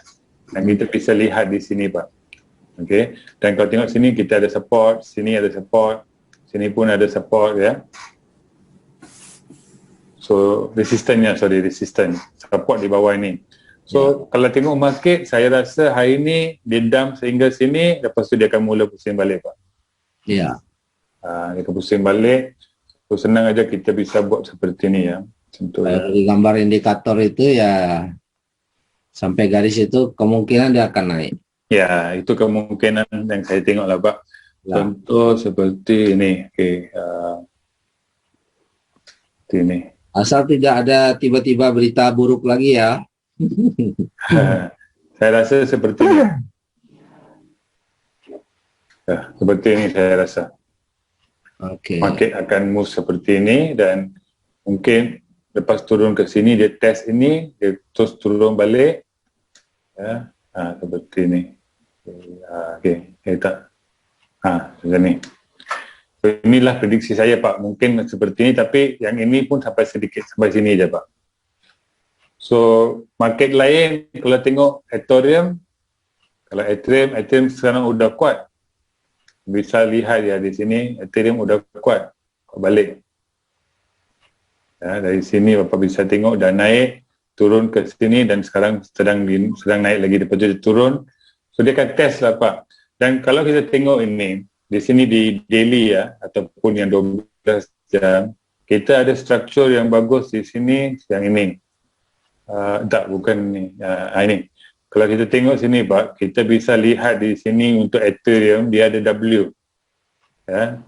Dan kita bisa lihat di sini Pak. Okey. Dan kalau tengok sini kita ada support, sini ada support, sini pun ada support ya. So resisten, support di bawah ini. So kalau tengok market, saya rasa hari ini dia dump sehingga sini, lepas tu dia akan mula pusing balik Pak. Ya. Dia akan pusing balik. So senang aja kita bisa buat seperti ini ya. Contoh ya. Dari gambar indikator itu ya sampai garis itu kemungkinan dia akan naik. Ya, itu kemungkinan yang saya tengok lah Pak. Ya. Contoh seperti ini. Okay. Ini. Asal tidak ada tiba-tiba berita buruk lagi ya. Saya rasa seperti ini. Seperti ini saya rasa. Oke. Market akan move seperti ini dan mungkin lepas turun ke sini dia test ini, dia terus turun balik. Ya, seperti ini. Okey, tak. Macam ni. So, inilah prediksi saya Pak. Mungkin seperti ini tapi yang ini pun sampai sedikit sampai sini je Pak. So market lain kalau tengok Ethereum, kalau Ethereum sekarang udah kuat. Bisa lihat ya di sini Ethereum udah kuat balik. Ya, dari sini Bapak bisa tengok dah naik, turun ke sini dan sekarang sedang naik lagi, lepas itu turun. So dia akan test lah Pak. Dan kalau kita tengok ini di sini di daily ya ataupun yang 12 jam, kita ada struktur yang bagus di sini yang ini. Bukan ini. Ini. Kalau kita tengok sini Pak, kita bisa lihat di sini untuk Ethereum dia ada W. Ya.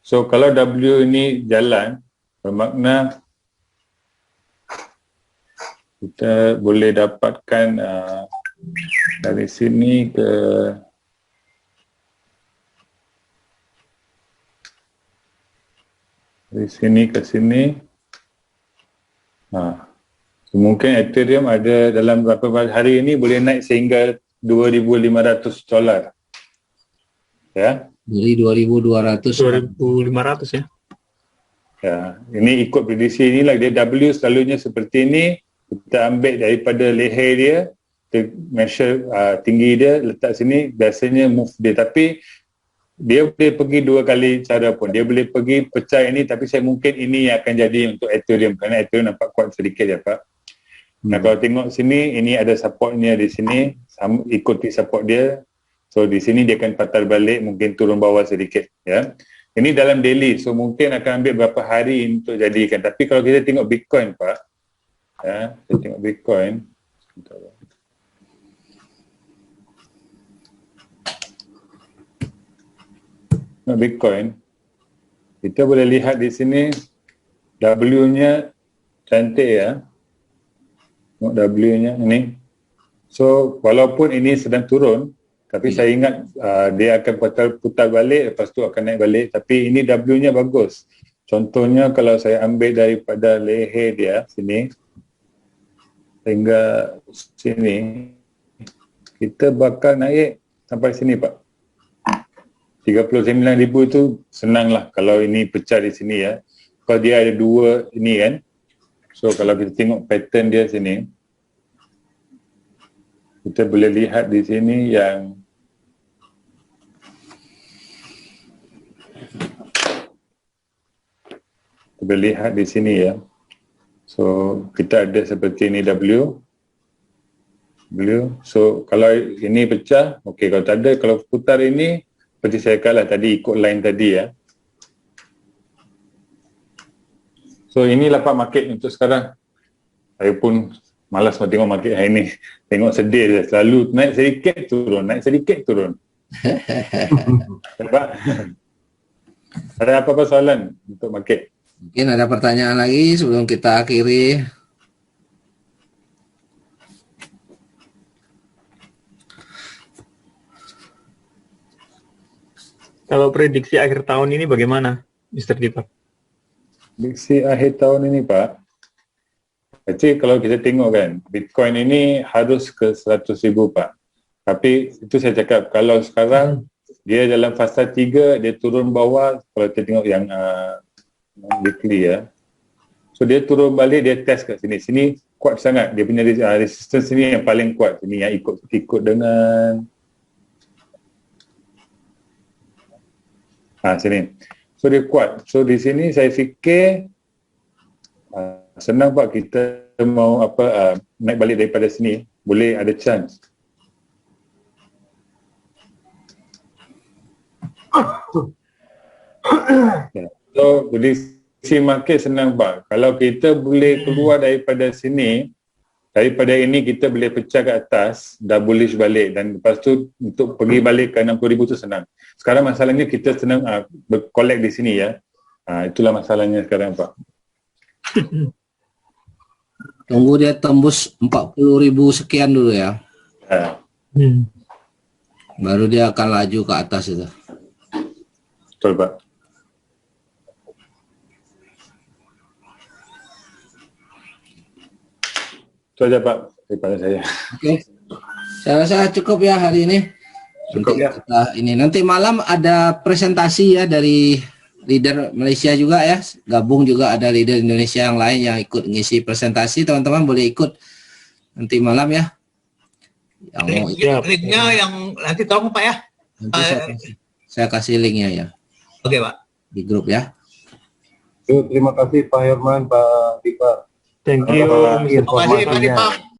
So kalau W ini jalan, bermakna kita boleh dapatkan dari sini ke sini. So, mungkin Ethereum ada dalam beberapa hari ini boleh naik sehingga $2,500. Ya. Dari 2.200. 2.500 ya. Ya, ini ikut prediksi inilah dia W selalunya seperti ini. Kita ambil daripada leher dia, kita measure tinggi dia, letak sini, biasanya move dia. Tapi dia boleh pergi dua kali cara pun. Dia boleh pergi pecah ini, tapi saya mungkin ini yang akan jadi untuk Ethereum kerana Ethereum nampak kuat sedikit ya Pak. Nah kalau tengok sini, ini ada supportnya di sini, ikuti support dia. So di sini dia akan patah balik, mungkin turun bawah sedikit ya. Ini dalam daily, so mungkin akan ambil berapa hari untuk jadikan. Tapi kalau kita tengok Bitcoin Pak, ya, kita tengok Bitcoin. Bitcoin, kita boleh lihat di sini W-nya cantik ya. W-nya ini. So walaupun ini sedang turun, tapi saya ingat dia akan putar balik, lepas tu akan naik balik. Tapi ini W-nya bagus. Contohnya kalau saya ambil daripada leher dia sini hingga sini, kita bakal naik sampai sini Pak. 39,000 itu senanglah kalau ini pecah di sini ya. Kalau dia ada dua ini kan. So kalau kita tengok pattern dia sini, kita boleh lihat di sini yang kita boleh lihat di sini ya. So kita ada seperti ini W. So kalau ini pecah, okey, kalau tak ada, kalau putar ini seperti saya kalah tadi, ikut line tadi ya. So inilah Pak market untuk sekarang. Saya pun malas nak tengok market hari ni. Tengok sedih je. Selalu naik sedikit turun, naik sedikit turun. Pak, ada apa-apa soalan untuk market? Mungkin ada pertanyaan lagi sebelum kita akhiri. Kalau prediksi akhir tahun ini bagaimana, Mr. Dipak? Prediksi akhir tahun ini Pak, actually kalau kita tengok kan, Bitcoin ini harus ke 100,000 Pak. Tapi itu saya cakap, kalau sekarang dia dalam fasa 3, dia turun bawah, kalau kita tengok yang weekly ya. So dia turun balik, dia test kat sini. Sini kuat sangat, dia punya resistance sini yang paling kuat. Sini yang ikut dengan sini. So dia kuat. So di sini saya fikir senang Pak, kita mau naik balik daripada sini, boleh ada chance. So prediksi market senang Pak. Kalau kita boleh keluar daripada sini, daripada ini kita boleh pecah ke atas, dah bullish balik, dan lepas tu untuk pergi balik ke 60,000 tu senang. Sekarang masalahnya kita senang collect di sini ya. Itulah masalahnya sekarang Pak. Tunggu dia tembus 40.000 sekian dulu ya. Baru dia akan laju ke atas itu. Betul, Pak. Itu aja, Pak, daripada saya. Oke. Saya rasa cukup ya hari ini. Cukup ya. Nanti malam ada presentasi ya dari leader Malaysia juga ya. Gabung juga ada leader Indonesia yang lain yang ikut ngisi presentasi. Teman-teman boleh ikut nanti malam ya. Yang mau ikut. Linknya yang nanti tolong Pak ya. Nanti saya kasih linknya ya. Oke Pak. Di grup ya. Terima kasih Pak Herman, Pak Dipak. Thank you. Informasinya. Terima kasih Pak Dipak.